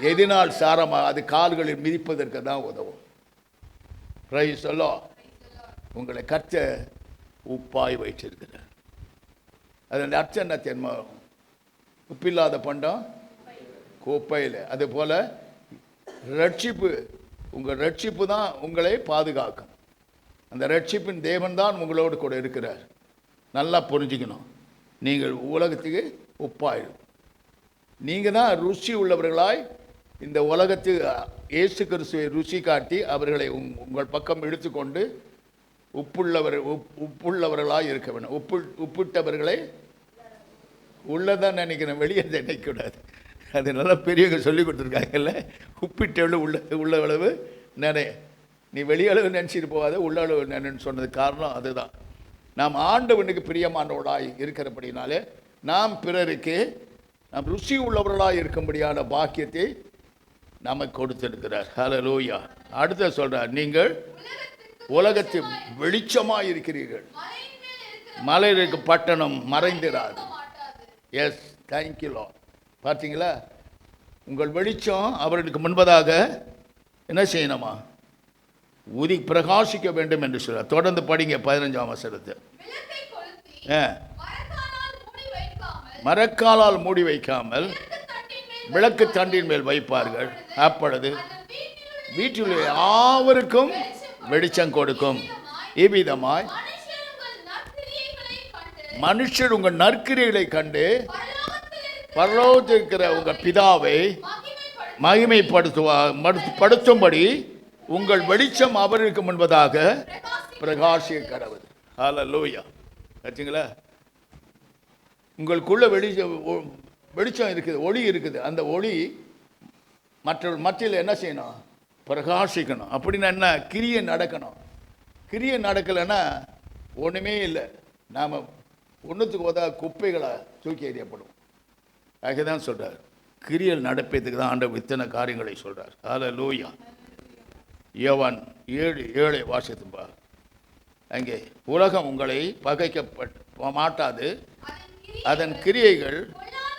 எதினால் சாரமாக அது கால்களில் மிதிப்பதற்கு தான் உதவும். Price the Lord. உங்களை கர்த்தர் உப்பாய் வைத்திருக்கிறார். அதன் அர்த்தம் என்ன தெரியுமா? உப்பில்லாத பண்டம் குப்பையில். அதுபோல் ரட்சிப்பு, உங்கள் ரட்சிப்பு தான் உங்களை பாதுகாக்கும். அந்த ரட்சிப்பின் தேவன் தான் உங்களோடு கூட இருக்கிறார். நல்லா புரிஞ்சுக்கணும். நீங்கள் உலகத்துக்கு உப்பாயிடும். நீங்கள் தான் ருசி உள்ளவர்களாய் இந்த உலகத்துக்கு இயேசு கிறிஸ்துவை ருசி காட்டி அவர்களை உங்கள் பக்கம் இழுத்துக்கொண்டு உப்புள்ளவர்களாக இருக்க வேண்டும். உப்பிட்டவர்களை உள்ளதான் நினைக்கிறேன், வெளியே நினைக்கக்கூடாது. அது நல்லா பெரியவங்க சொல்லி கொடுத்துருக்காங்கல்ல, உப்பிட்டளவு உள்ள அளவு நினை, நீ வெளியளவு நினச்சிட்டு போகாத உள்ள அளவு நினைன்னு சொன்னது காரணம் அதுதான். நாம் ஆண்டவனுக்கு பிரியமானவர்களாய் இருக்கிறபடினாலே நாம் பிறருக்கு நாம் ருசி உள்ளவர்களாக இருக்கும்படியான பாக்கியத்தை நமக்கு கொடுத்திருக்கிறார். ஹல்லேலூயா. அடுத்த சொல்கிறார், நீங்கள் உலகத்தில் வெளிச்சமாக இருக்கிறீர்கள். மலையில் இருக்க பட்டணம் மறைந்திராது. S, thank you Lord. பார்த்தீங்களா? உங்கள் வெளிச்சம் அவர்களுக்கு முன்பதாக என்ன செய்யணுமா? பிரகாசிக்க வேண்டும் என்று சொல்ல. தொடர்ந்து படிங்க 15ஆம் வசனத்தை. மரக்காலால் மூடி வைக்காமல் விளக்கு தண்டின் மேல் வைப்பார்கள். அப்பொழுது வீட்டில் யாவருக்கும் வெளிச்சம் கொடுக்கும். இவ்விதமாய் மனுஷர் உங்கள் நற்கிரியைகளை கண்டு பரலோகத்தில் இருக்கிற உங்கள் பிதாவை மகிமைப்படுத்தும்படி உங்கள் வெளிச்சம் அவருக்கு முன்பதாக பிரகாசிக்க கடவுள். ஹல்லேலூயா. பார்த்தீங்களா? உங்களுக்குள்ள வெளிச்சம் இருக்குது, ஒளி இருக்குது. அந்த ஒளி மற்றில் என்ன செய்யணும்? பிரகாசிக்கணும். அப்படின்னா என்ன? கிரியை நடக்கணும். கிரியை நடக்கலைன்னா ஒன்றுமே இல்லை. நாம் ஒன்றுத்துக்கு போதா குப்பைகளை தூக்கி எறியப்படும். அதுதான் சொல்கிறார், கிரியல் நடப்பதுக்கு தான் ஆண்டவர் இத்தனை காரியங்களை சொல்கிறார். ஹல்லேலூயா. யோவான் 7:7 வாசித்துப்பா. அங்கே உலகம் உங்களை பகைக்க மாட்டாது, அதன் கிரியைகள்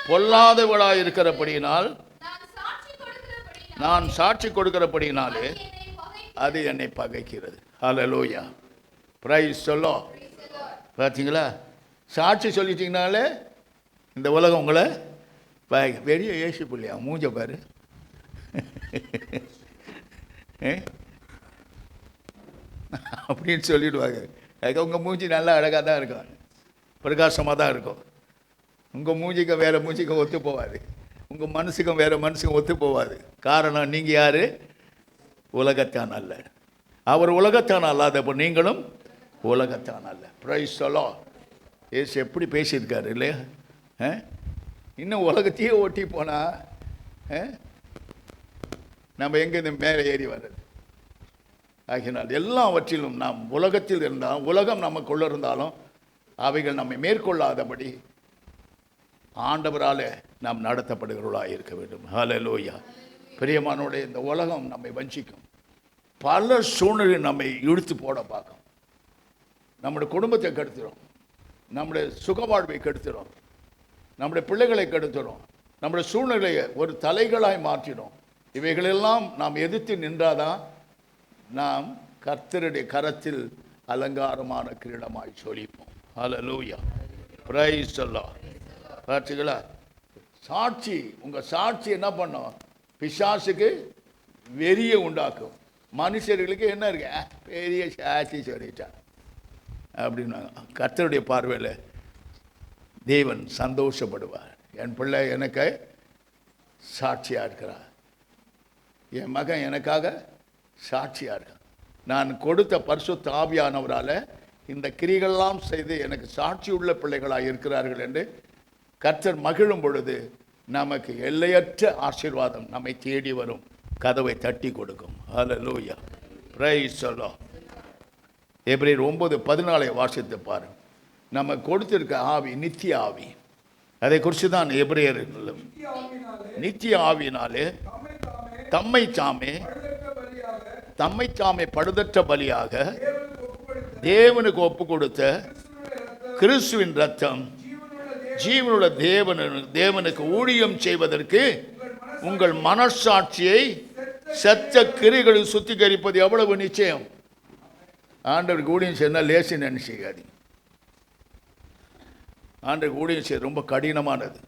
பொல்லாதவளாக இருக்கிறபடியினால், நான் சாட்சி கொடுக்கிறபடினாலே அது என்னை பகைக்கிறது. ஹல்லேலூயா. Praise the Lord. பார்த்தீங்களா? சாட்சி சொல்லிட்டீங்கனாலே இந்த உலகம் உங்களை பெரிய ஏசு பிள்ளையா மூஞ்ச பாரு அப்படின்னு சொல்லிடுவாங்க. அதுக்கு உங்கள் மூஞ்சி நல்லா அழகாக தான் இருக்கும், பிரகாசமாக தான் இருக்கும். உங்கள் மூஞ்சிக்கும் வேறு மூஞ்சிக்கும் ஒத்து போவாது, உங்கள் மனசுக்கும் வேறு மனசுக்கும் ஒத்து போவாது. காரணம், நீங்கள் யார்? உலகத்தான் அல்ல. அவர் உலகத்தான் அல்லாதப்போ நீங்களும் உலகத்தான் அல்ல. Price the Lord. ஏசு எப்படி பேசியிருக்காரு இல்லையா? இன்னும் உலகத்தையே ஓட்டி போனால் நம்ம எங்கேருந்து மேலே ஏறி வர்றது? ஆகினால் எல்லாவற்றிலும் நாம் உலகத்தில் இருந்தாலும், உலகம் நமக்குள்ளே இருந்தாலும் அவைகள் நம்மை மேற்கொள்ளாதபடி ஆண்டவரால் நாம் நடத்தப்படுகிறவர்களாக இருக்க வேண்டும். ஹல்லேலூயா. பிரியமானோட இந்த உலகம் நம்மை வஞ்சிக்கும். பல சூழ்நிலை நம்மை இழுத்து போட பார்க்கும். நம்முடைய குடும்பத்தை கெடுத்துடும், நம்முடைய சுகவாழ்வை கெடுத்துடும், நம்முடைய பிள்ளைகளை கெடுத்துடும், நம்முடைய சூழ்நிலையை ஒரு தலைகளாய் மாற்றிடும். இவைகளெல்லாம் நாம் எதிர்த்து நின்றாதான் நாம் கர்த்தருடைய கரத்தில் அலங்காரமான கிரீடமாய் சொலிப்போம். ஹல்லேலூயா. Praise the Lord. பார்த்தீங்களா? சாட்சி, உங்கள் சாட்சி என்ன பண்ணும்? பிசாசுக்கு வெறியை உண்டாக்கும். மனுஷர்களுக்கு என்ன இருக்கு? பெரிய சாட்சி சொல்லிட்டான் அப்படின்னா. கர்த்தருடைய பார்வையில் தேவன் சந்தோஷப்படுவார். என் பிள்ளை எனக்கு சாட்சியாக இருக்கிறார், என் மகன் எனக்காக சாட்சியாக இருக்கான், நான் கொடுத்த பரிசுத்த ஆவியானவரால் இந்த கிரிகளெல்லாம் செய்து எனக்கு சாட்சி உள்ள பிள்ளைகளாக இருக்கிறார்கள் என்று கர்த்தர் மகிழும் பொழுது நமக்கு எல்லையற்ற ஆசீர்வாதம் நம்மை தேடி வரும், கதவை தட்டி கொடுக்கும். ஹல்லேலூயா, பிரைஸ் தி லார்ட். எபிரேயர் 9:14 வாசித்து பாருங்கள். நம்ம கொடுத்திருக்க ஆவி நித்திய ஆவி. அதை குறித்து தான் எபிரேயர் நித்திய ஆவியினாலே தம்மை தாமே பழுதற்ற பலியாக தேவனுக்கு ஒப்பு கொடுத்த கிறிஸ்துவின் ரத்தம் ஜீவனுள்ள தேவனுக்கு ஊழியம் செய்வதற்கு உங்கள் மனசாட்சியை செத்த கிரிகளில் சுத்திகரிப்பது எவ்வளவு நிச்சயம். ஆண்டவருக்கு ஊழியம் செய்யணும் லேசி நினைச்சிக்காதீங்க. ஆண்டவருக்கு ஊழியம் செய்ய ரொம்ப கடினமானது.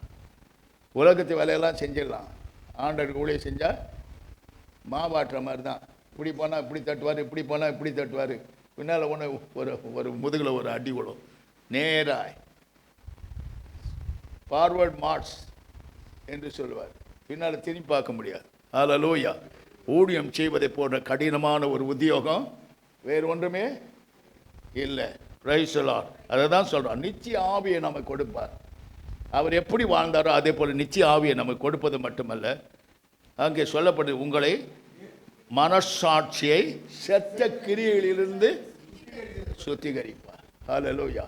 உலகத்து வேலையெல்லாம் செஞ்சிடலாம், ஆண்டவருக்கு ஊழியம் செஞ்சால் மாவாட்டுற மாதிரி தான். இப்படி போனால் இப்படி தட்டுவார், இப்படி போனால் இப்படி தட்டுவார், பின்னால் ஒன்று ஒரு முதுகில் ஒரு அடி விடும். நேராய் ஃபார்வர்ட் மார்ச் என்று சொல்லுவார், பின்னால் திரும்பி பார்க்க முடியாது. ஹல்லேலூயா. ஊழியம் செய்வதை போன்ற கடினமான ஒரு உத்தியோகம் வேறு ஒன்றுமே இல்லை. Price the Lord. அதை தான் சொல்கிறோம், நித்திய ஆவியை நமக்கு கொடுப்பார். அவர் எப்படி வாழ்ந்தாரோ அதே போல் நித்திய ஆவியை நமக்கு கொடுப்பது மட்டுமல்ல, அங்கே சொல்லப்படுது உங்களை மனசாட்சியை செத்த கிரியைகளிலிருந்து சுத்திகரிப்பார். ஹல்லேலூயா.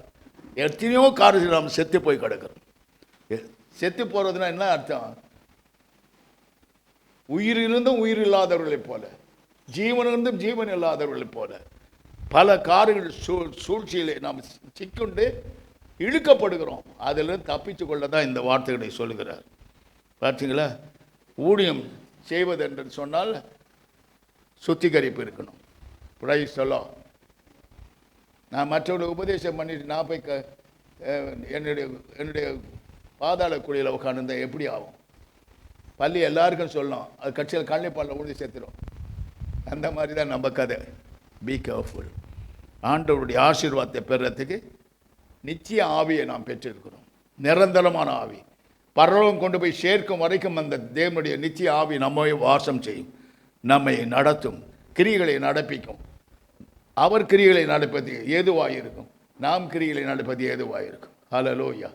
எத்தனையோ காரியத்தில் நாம் செத்து போய் கிடக்கிறோம். செத்து போகிறதுனா என்ன அர்த்தம்? உயிரிலிருந்தும் உயிர் இல்லாதவர்களைப் போல, ஜீவனிலிருந்தும் ஜீவன் இல்லாதவர்களைப் போல பல காரியங்கள் சூழ்ச்சியிலே நாம் சிக்குண்டு இழுக்கப்படுகிறோம். அதிலிருந்து தப்பித்து கொள்ள தான் இந்த வார்த்தைகளை சொல்லுகிறார். பார்த்தீங்களா? ஊழியம் செய்வது என்று சொன்னால் சுத்திகரிப்பு இருக்கணும். Price the Lord. நான் மற்றவர்களுக்கு உபதேசம் பண்ணிட்டு நான் போய் என்னுடைய பாதாள குழியில் உட்காந்துருந்தேன், எப்படி ஆகும்? பள்ளி எல்லாருக்கும் சொல்லணும், அது கட்சியில் கல்லைப்பாலில் உழுதி சேர்த்துடும். அந்த மாதிரி தான் நம்ம கதை. Be careful. ஆண்டவருடைய ஆசீர்வாதத்தை பெறுறதுக்கு நித்திய ஆவியை நாம் பெற்றிருக்கிறோம். நிரந்தரமான ஆவி, பரலோகம் கொண்டு போய் சேர்க்கும் வரைக்கும் அந்த தேவனுடைய நித்திய ஆவி நம்மை வாசம் செய்யும், நம்மை நடத்தும், கிரிகளை நடப்பிக்கும். அவர் கிரிகளை நடப்பது ஏதுவாக இருக்கும், நாம் கிரிகளை நடப்பது ஏதுவாக இருக்கும். ஹல்லேலூயா.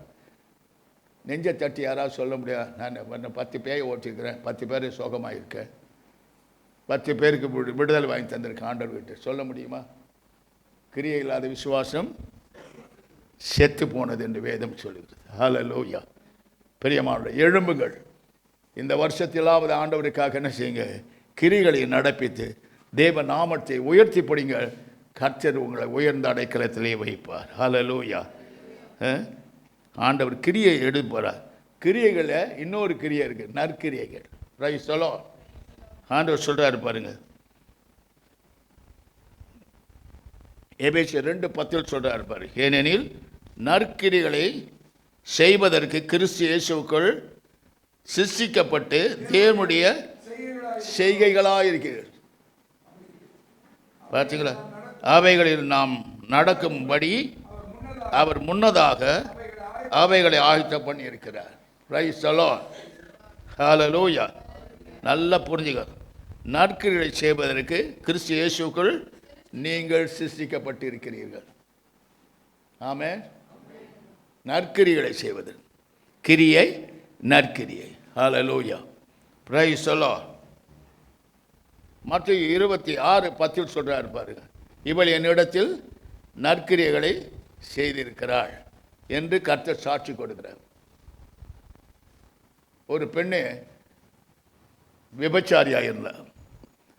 நெஞ்சை தட்டி யாராவது சொல்ல முடியாது, நான் 10 பேரை ஓட்டிருக்கிறேன், 10 பேர் சோகமாக இருக்கேன், 10 பேருக்கு விடுதலை வாங்கி தந்திருக்கேன் ஆண்டவர் கிட்ட சொல்ல முடியுமா? கிரியை இல்லாத விசுவாசம் செத்து போனது என்று வேதம் சொல்லுகிறது. ஹல்லேலூயா. பிரியமானவர்களே, எழும்புங்கள். இந்த வருஷத்திலாவது ஆண்டவருக்காக என்ன செய்யுங்க? கிரிகளை நடப்பித்து தேவ நாமத்தை உயர்த்தி படிங்க. கர்த்தர் உங்களை உயர்ந்த அடைக்கலத்திலே வைப்பார். ஹல்லேலூயா. ஆண்டவர் கிரியை எடுப்பார். கிரியைகளில் இன்னொரு கிரியை இருக்குது, நற்கிரியைகள். Price the Lord. ஆண்டவர் சொல்கிறாரு பாருங்க, எபேசியர் 2:10 சொல்கிறாரு பாரு, ஏனெனில் நற்கிரிகளை செய்வதற்கு கிறிஸ்து இயேசுவுக்குள் சிருஷ்டிக்கப்பட்டு தேவனுடைய செய்கைகளாக இருக்கிறது. பார்த்தீங்களா? அவைகளில் நாம் நடக்கும்படி அவர் முன்னதாக அவைகளை ஆயத்தம் பண்ணி இருக்கிறார். Praise the Lord. ஹல்லேலூயா. நல்லா புரிஞ்சுக்க. நற்கிரிகளை செய்வதற்கு கிறிஸ்து இயேசுவுக்குள் நீங்கள் சிருஷ்டிக்கப்பட்டு இருக்கிறீர்கள். ஆமென். நற்கிரிகளை செய்வது கிரியை, நற்கிரியை. ஹல்லேலூயா. Praise the Lord. மத்திய 26:10 சொல்றாரு பாருங்க, இவள் என்னிடத்தில் நற்கிரியைகளை செய்திருக்கிறாள் என்று கர்த்தர் சாட்சி கொடுக்கிறார். ஒரு பெண்ணு விபச்சாரியாக இருந்தார்.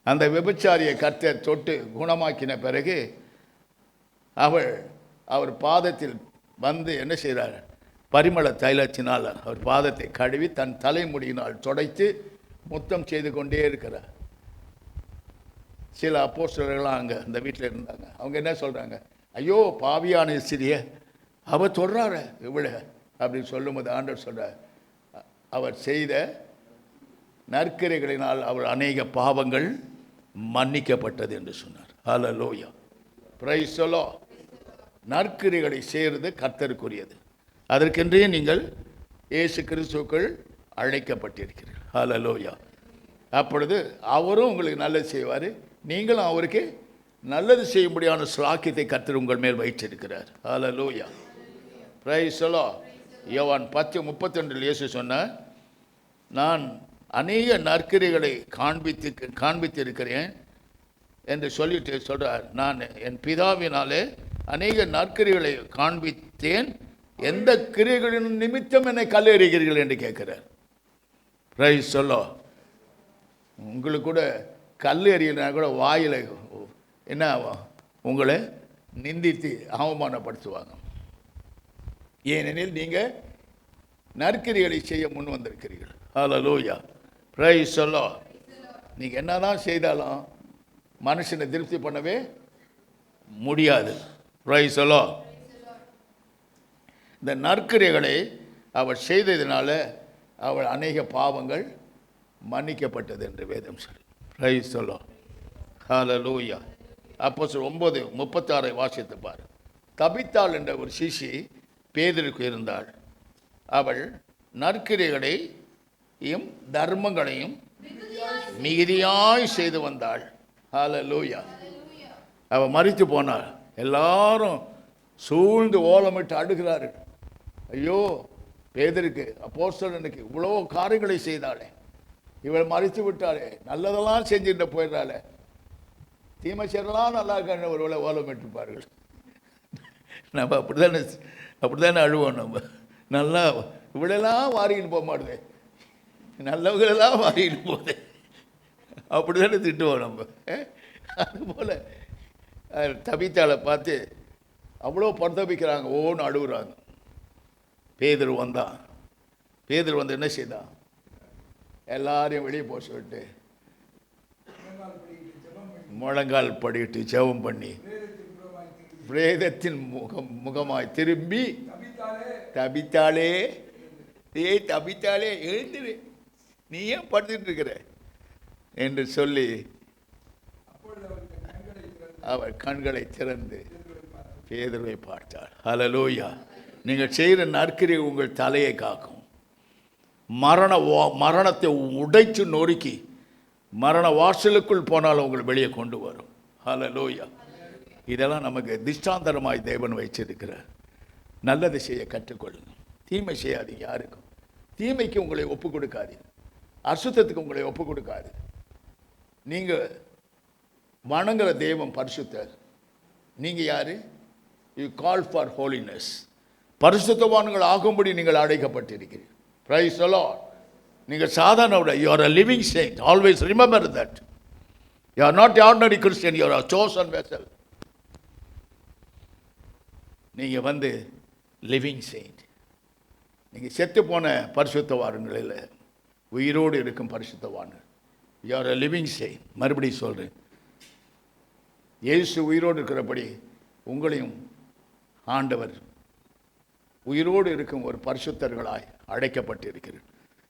அந்த விபச்சாரியை கர்த்தர் தொட்டு குணமாக்கின பிறகு அவர் பாதத்தில் வந்து என்ன செய்கிறார்? பரிமள தைலத்தினால் அவர் பாதத்தை கழுவி தன் தலைமுடியினால் துடைத்து முத்தம் செய்து கொண்டே இருக்கிறார். சில அப்போஸ்தலர்கள்லாம் அங்கே அந்த வீட்டில் இருந்தாங்க. அவங்க என்ன சொல்கிறாங்க? ஐயோ பாவியான ஸ்திரியை அவர் சொல்கிறாரு இவ்வளோ அப்படின்னு சொல்லும்போது ஆண்டவர் சொல்கிறார், அவர் செய்த நற்கிரைகளினால் அவர் அநேக பாவங்கள் மன்னிக்கப்பட்டது என்று சொன்னார். ஹல்லேலூயா. Praise the Lord. நற்கிரைகளை செய்கிறது கர்த்தருக்குரியது. அதற்கென்றே நீங்கள் இயேசு கிறிஸ்துவுக்குள் அழைக்கப்பட்டிருக்கிறீர்கள். ஹல்லேலூயா. அப்பொழுது அவரும் உங்களுக்கு நல்லது செய்வார், நீங்களும் அவருக்கு நல்லது செய்யும்படியான ஸ்லாக்கியத்தை கர்த்தர் உங்கள் மேல் வைத்திருக்கிறார். ஹல்லேலூயா. Praise the Lord. யோவான் 10:32 இயேசு சொன்னார், நான் அநேக நற்கிரிகளை காண்பித்திருக்கிறேன் என்று சொல்லிட்டு சொல்கிறார். நான் என் பிதாவினாலே அநேக நற்கிரிகளை காண்பித்தேன், எந்த கிரிகளின் நிமித்தம் என்னை கல்லெறிகிறீர்கள் என்று கேட்கிறார். Price the Lord. உங்களுக்கு கூட கல் எறியினா கூட வாயில் என்ன ஆகும், உங்களை நிந்தித்து அவமானப்படுத்துவாங்க. ஏனெனில் நீங்கள் நற்கிரிகளை செய்ய முன் வந்திருக்கிறீர்கள். ஹல்லேலூயா. Praise the Lord. நீங்கள் என்ன தான் செய்தாலும் மனுஷனை திருப்தி பண்ணவே முடியாது. Praise the Lord. இந்த நற்கிரிகளை அவள் செய்ததினால அவள் அநேக பாவங்கள் மன்னிக்கப்பட்டது என்று வேதம் சொல்லி. Praise the Lord. ஹல்லேலூயா. அப்போஸ்தலர் 9:36 வாசித்து பார். தபித்தாள் என்ற ஒரு சிசி பேதுருக்கு இருந்தாள். அவள் நற்கிரிகளையும் தர்மங்களையும் மிகுதியாய் செய்து வந்தாள். ஹல்லேலூயா. அவள் மரித்து போனாள். எல்லாரும் சூழ்ந்து ஓலமிட்டு அடுகிறார்கள். ஐயோ, பேதுருக்கு அப்போஸ்தலனுக்கு இவ்வளோ காரியங்களை செய்தாளே, இவள் மறித்து விட்டாளே, நல்லதெல்லாம் செஞ்சுட்டு போயிடுறாளே, தீமை செய்யலாம் நல்லா இருக்கான்னு ஒரு வேளை ஓலமிட்டுப்பார்கள். நம்ம அப்படித்தானே அழுவோம். நம்ம நல்லா இவளெல்லாம் வாரின்னு போக மாட்டேது, நல்லவங்களெல்லாம் வாரின்னு போகுது, அப்படி தானே திட்டுவோம் நம்ம. அதுபோல் தபித்தாளை பார்த்து அவ்வளோ பரிதபிக்கிறாங்க, ஓன்னு அழுகுறாங்க. பேதுரு வந்தான். பேதுரு வந்து என்ன செய்தான், எல்லாரையும் வெளியே போக சொல்லிட்டு முழங்கால் படிட்டு ஜெபம் பண்ணி பிரேதத்தின் முகமாய் திரும்பி, தபித்தாளே, தபித்தாளே எழுந்துரு, நீ ஏன் படுத்துட்டு இருக்கிற என்று சொல்லி அவர் கண்களை திறந்து பேதுருவை பார்த்தார். ஹல்லேலூயா. நீங்கள் செய்கிற நற்கிரியை உங்கள் தலையை காக்கும். மரணத்தை உடைத்து நொறுக்கி மரண வாசலுக்குள் போனாலும் உங்களை வெளியே கொண்டு வரும். ஹல்லேலூயா. இதெல்லாம் நமக்கு திஷ்டாந்தரமாய் தேவன் வச்சிருக்கிறார். நல்லதை செய்ய கற்றுக்கொள்ளுங்க, தீமை செய்யாதீங்க. யாருக்கும் தீமைக்கு உங்களை ஒப்பு கொடுக்காதீங்க, அசுத்தத்துக்கு உங்களை ஒப்பு கொடுக்காது. நீங்கள் வணங்குற தெய்வம் பரிசுத்தர். நீங்கள் யார்? You call for holiness. பரிசுத்தவான்கள் ஆகும்படி நீங்கள் அழைக்கப்பட்டிருக்கிறீர்கள். Praise the Lord. நீங்கள் சாதாரண, you are a living saint. Always remember that. You are not an ordinary Christian, you are a chosen vessel. நீங்கள் வந்து லிவிங் செயின்ட். நீங்கள் செத்து போன பரிசுத்தவான்கள் இல்லை, உயிரோடு இருக்கும் பரிசுத்தவான்கள். You are a living saint. மறுபடியும் சொல்கிறேன், இயேசு உயிரோடு இருக்கிறபடி உங்களையும் ஆண்டவர் உயிரோடு இருக்கும் ஒரு பரிசுத்தர்களாய் அழைக்கப்பட்டிருக்கிறது.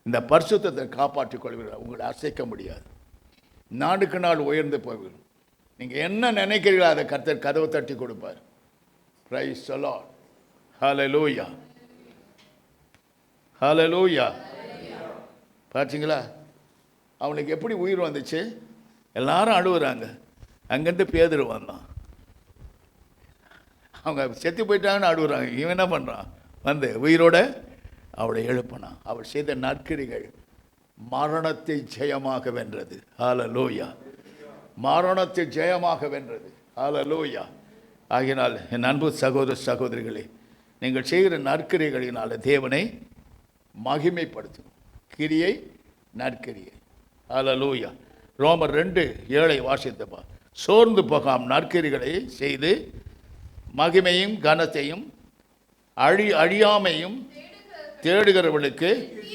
இந்த பரிசுத்தத்தை காப்பாற்றிக் கொள்வீர்கள். உங்களை அசைக்க முடியாது. நாளுக்கு நாள் உயர்ந்து போவீர்கள். நீங்கள் என்ன நினைக்கிறீங்களோ அதை கர்த்தர் கதவை தட்டி கொடுப்பார். Praise the Lord. Hallelujah. Hallelujah. பார்த்தீங்களா அவனுக்கு எப்படி உயிர் வந்துச்சு? எல்லாரும் அழுகுறாங்க. அங்கேருந்து பேதுரு வந்தான். அவங்க செத்து போயிட்டாங்கன்னு அழுகுறாங்க. இவன் என்ன பண்ணுறான்? வந்து உயிரோட அவளை எழுப்பினான். அவள் செய்த நற்கிரிகள் மரணத்தை ஜெயமாக வென்றது. ஹல்லேலூயா. மரணத்தை ஜெயமாக வென்றது. ஹல்லேலூயா. ஆகினால் என் அன்பு சகோதர சகோதரிகளே, நீங்கள் செய்கிற நற்கிரிகளினால் தேவனை மகிமைப்படுத்தும். கிரியை நற்கிரியை. ஹல்லேலூயா. ரோமர் 2:7 வாசித்தப்பா. சோர்ந்து போகாம் நற்கிரிகளை செய்து மகிமையும் கனத்தையும் அழியாமையும் தேடுகிறவர்களுக்கு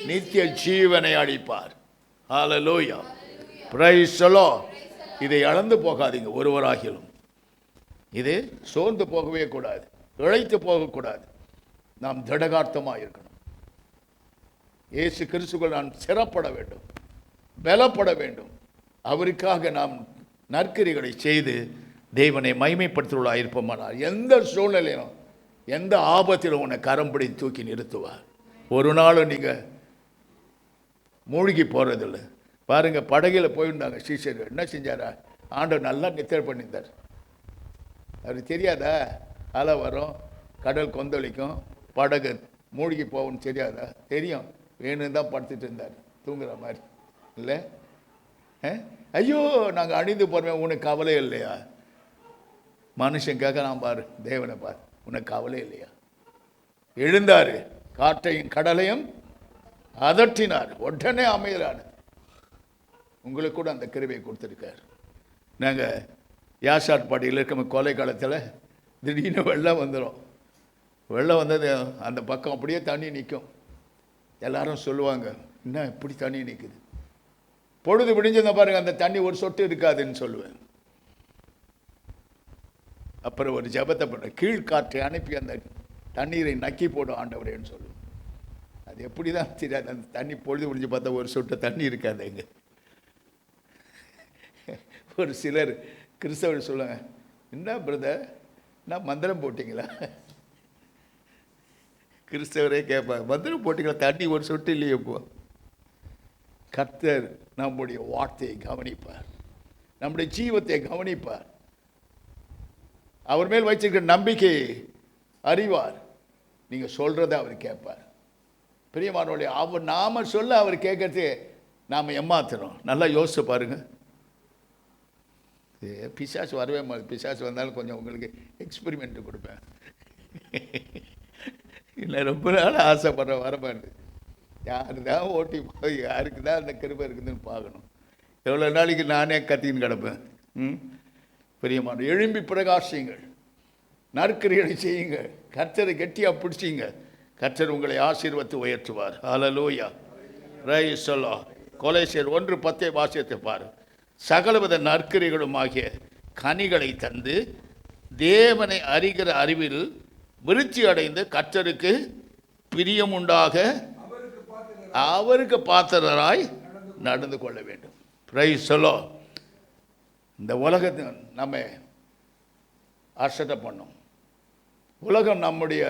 நித்திய ஜீவனை அளிப்பார். ஹல்லேலூயா. Praise the Lord. இதை இழந்து போகாதீங்க ஒருவராகிலும். இது சோர்ந்து போகவே கூடாது, இழைத்து போகக்கூடாது. நாம் திடகார்த்தமாக இருக்கணும். இயேசு கிறிஸ்துவுக்குள் நான் சிறப்பட வேண்டும், பலப்பட வேண்டும். அவருக்காக நாம் நற்கிரிகளை செய்து தேவனை மைமைப்படுத்துவதாக இருப்போமானால் எந்த சூழ்நிலையும் எந்த ஆபத்தில் உன்னை கரம்படி தூக்கி நிறுத்துவார். ஒரு நாளும் நீங்கள் மூழ்கி போகிறதில்லை. பாருங்கள், படகில் போயிருந்தாங்க சீஷர்கள். என்ன செஞ்சாரா? ஆண்டவர் நல்லா நித்திரை பண்ணியிருந்தார். அவருக்கு தெரியாதா? அலை வரும், கடல் கொந்தளிக்கும், படகு மூழ்கி போகும்னு தெரியாதா? தெரியும். வேணும்னு தான் படுத்துட்டு இருந்தார், தூங்குற மாதிரி இல்லை. ஐயோ நாங்கள் அணிந்து போகிறோம், உனக்கு கவலை இல்லையா? மனுஷன் கேட்கலாம் பாரு, தேவனை பாரு, உனக்கு கவலை இல்லையா? எழுந்தார், காற்றையும் கடலையும் அதட்டினார், உடனே அமைகிறார். உங்களுக்கு கூட அந்த கிருபையை கொடுத்துருக்கார். நாங்கள் யாசாட்பாடியில் இருக்க கொலை காலத்தில் திடீர்னு வெள்ளம் வந்துடும். வெள்ளம் வந்தது, அந்த பக்கம் அப்படியே தண்ணி நிற்கும். எல்லாரும் சொல்லுவாங்க, என்ன இப்படி தண்ணி நிற்குது? பொழுது விடிஞ்சதை பாருங்கள், அந்த தண்ணி ஒரு சொட்டு இருக்காதுன்னு சொல்லுவேன். அப்புறம் ஒரு ஜபத்தை பண்ண, கீழ்காற்றை அனுப்பி அந்த தண்ணீரை நக்கி போடும் ஆண்டவரேன்னு சொல்லுவேன். அது எப்படி தான் தெரியாது, அந்த தண்ணி பொழுது முடிஞ்சு பார்த்தா ஒரு சொட்டு தண்ணி இருக்காது எங்க. ஒரு சிலர் கிறிஸ்தவர் சொல்லுவாங்க, என்ன பிரதர், என்ன மந்திரம் போட்டிங்களா? கிறிஸ்தவரே கேட்பாங்க, மந்திரம் போட்டிங்களா? தண்ணி ஒரு சொட்டு இல்லையே. இப்போ கர்த்தர் நம்முடைய வார்த்தையை கவனிப்பார், நம்முடைய ஜீவத்தை கவனிப்பார், அவர் மேல் வச்சிருக்கிற நம்பிக்கையை அறிவார். நீங்கள் சொல்கிறத அவர் கேட்பார். பிரியமானவர்களே, அவர் நாம சொல்ல அவர் கேட்கறது நாம் ஏமாத்துறோம். நல்லா யோசிச்சு பாருங்க. பிசாசு வரவே மாட்டேன். பிசாசு வந்தாலும் கொஞ்சம் உங்களுக்கு எக்ஸ்பெரிமெண்ட் கொடுப்பேன். இல்லை, ரொம்ப நாள் ஆசைப்படுறேன், வரமாட்டேன். யாரு தான் ஓட்டி போய் யாருக்கு தான் அந்த கிருபை இருக்குதுன்னு பார்க்கணும். எவ்வளோ நாளைக்கு நானே கத்தின்னு கிடப்பேன். பிரியமான, எழும்பி பிரகாசியுங்கள், நற்கிரிகளை செய்யுங்க, கர்த்தரை கெட்டியாக பிடிச்சிங்க, கர்த்தர் உங்களை ஆசீர்வத்து உயர்த்துவார். ஹல்லேலூயா, பிரைஸ் தி லார்ட். கொலோசியர் 1:10 வாசியத்தை பாரு. சகலவித நற்கிரிகளும் ஆகிய கனிகளை தந்து தேவனை அறிகிற அறிவில் விருத்தி அடைந்து கர்த்தருக்கு பிரியமுண்டாக அவருக்கு பாத்திரராய் நடந்து கொள்ள வேண்டும். Price the Lord. இந்த உலகத்தை நம்ம அசட்டை பண்ணும். உலகம் நம்முடைய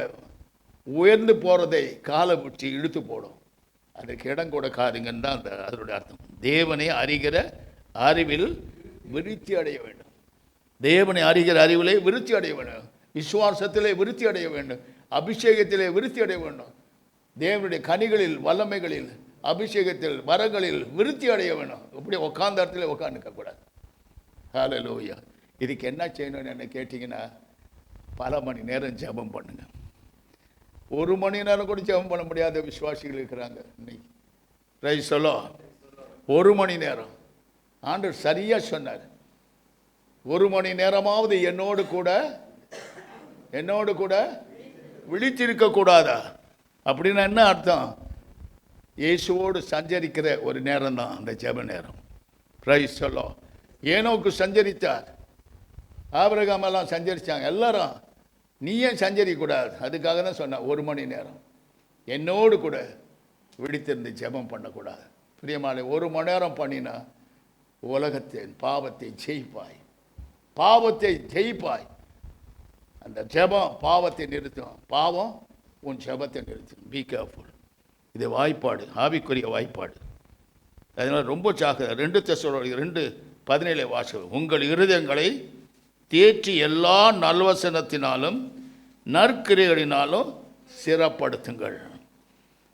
உயர்ந்து போகிறதை காலை முற்றி இழுத்து போடும். அதற்கு இடம் கொடுக்காதுங்கன்னு தான் அதனுடைய அர்த்தம். தேவனை அறிகிற அறிவில் விருத்தி அடைய வேண்டும். தேவனை அறிகிற அறிவிலே விருத்தி அடைய வேண்டும். விசுவாசத்திலே விருத்தி அடைய வேண்டும். அபிஷேகத்திலே விருத்தி அடைய வேண்டும். தேவனுடைய கனிகளில், வல்லமைகளில், அபிஷேகத்தில், வரங்களில் விருத்தி அடைய வேண்டும். இப்படி உட்கார்ந்த இடத்துல உட்காந்துக்கக்கூடாது. ஹல்லேலூயா. இதுக்கு என்ன செய்யணும்னு என்ன கேட்டிங்கன்னா, பல மணி நேரம் ஜெபம் பண்ணுங்க. ஒரு மணி நேரம் கூட ஜெபம் பண்ண முடியாத விசுவாசிகள் இருக்கிறாங்க இன்னைக்கு. Price the Lord. ஒரு மணி நேரம் ஆண்டவர் சரியாக சொன்னார். ஒரு மணி நேரமாவது என்னோடு கூட விழித்திருக்க கூடாதா? அப்படின்னா என்ன அர்த்தம்? இயேசுவோடு சஞ்சரிக்கிற ஒரு நேரம் தான் அந்த ஜெப நேரம். Price the Lord. ஏனோக்கு சஞ்சரித்தார், ஆபிரகாம் எல்லாம் சஞ்சரித்தாங்க. எல்லாரும் நீ ஏன் சஞ்சரிக்கக்கூடாது? அதுக்காக தான் சொன்ன, ஒரு மணி நேரம் என்னோடு கூட விழித்திருந்து ஜெபம் பண்ணக்கூடாது. பிரியமான, ஒரு மணி நேரம் பண்ணினா உலகத்தின் பாவத்தை ஜெயிப்பாய். அந்த ஜெபம் பாவத்தை நிறுத்தும். பாவம் உன் ஜெபத்தை நிறுத்தும். Be careful. இது வாய்ப்பாடு, ஆவிக்குரிய வாய்ப்பாடு. அதனால் ரொம்ப ஜாக்கிரதை. 2 தெசலோனிக்கர் 2:17 வாசிக்கும். உங்கள் இருதயங்களை தேற்றி எல்லா நல்வசனத்தினாலும் நற்கிரிகளினாலும் சிறப்படுத்துங்கள்.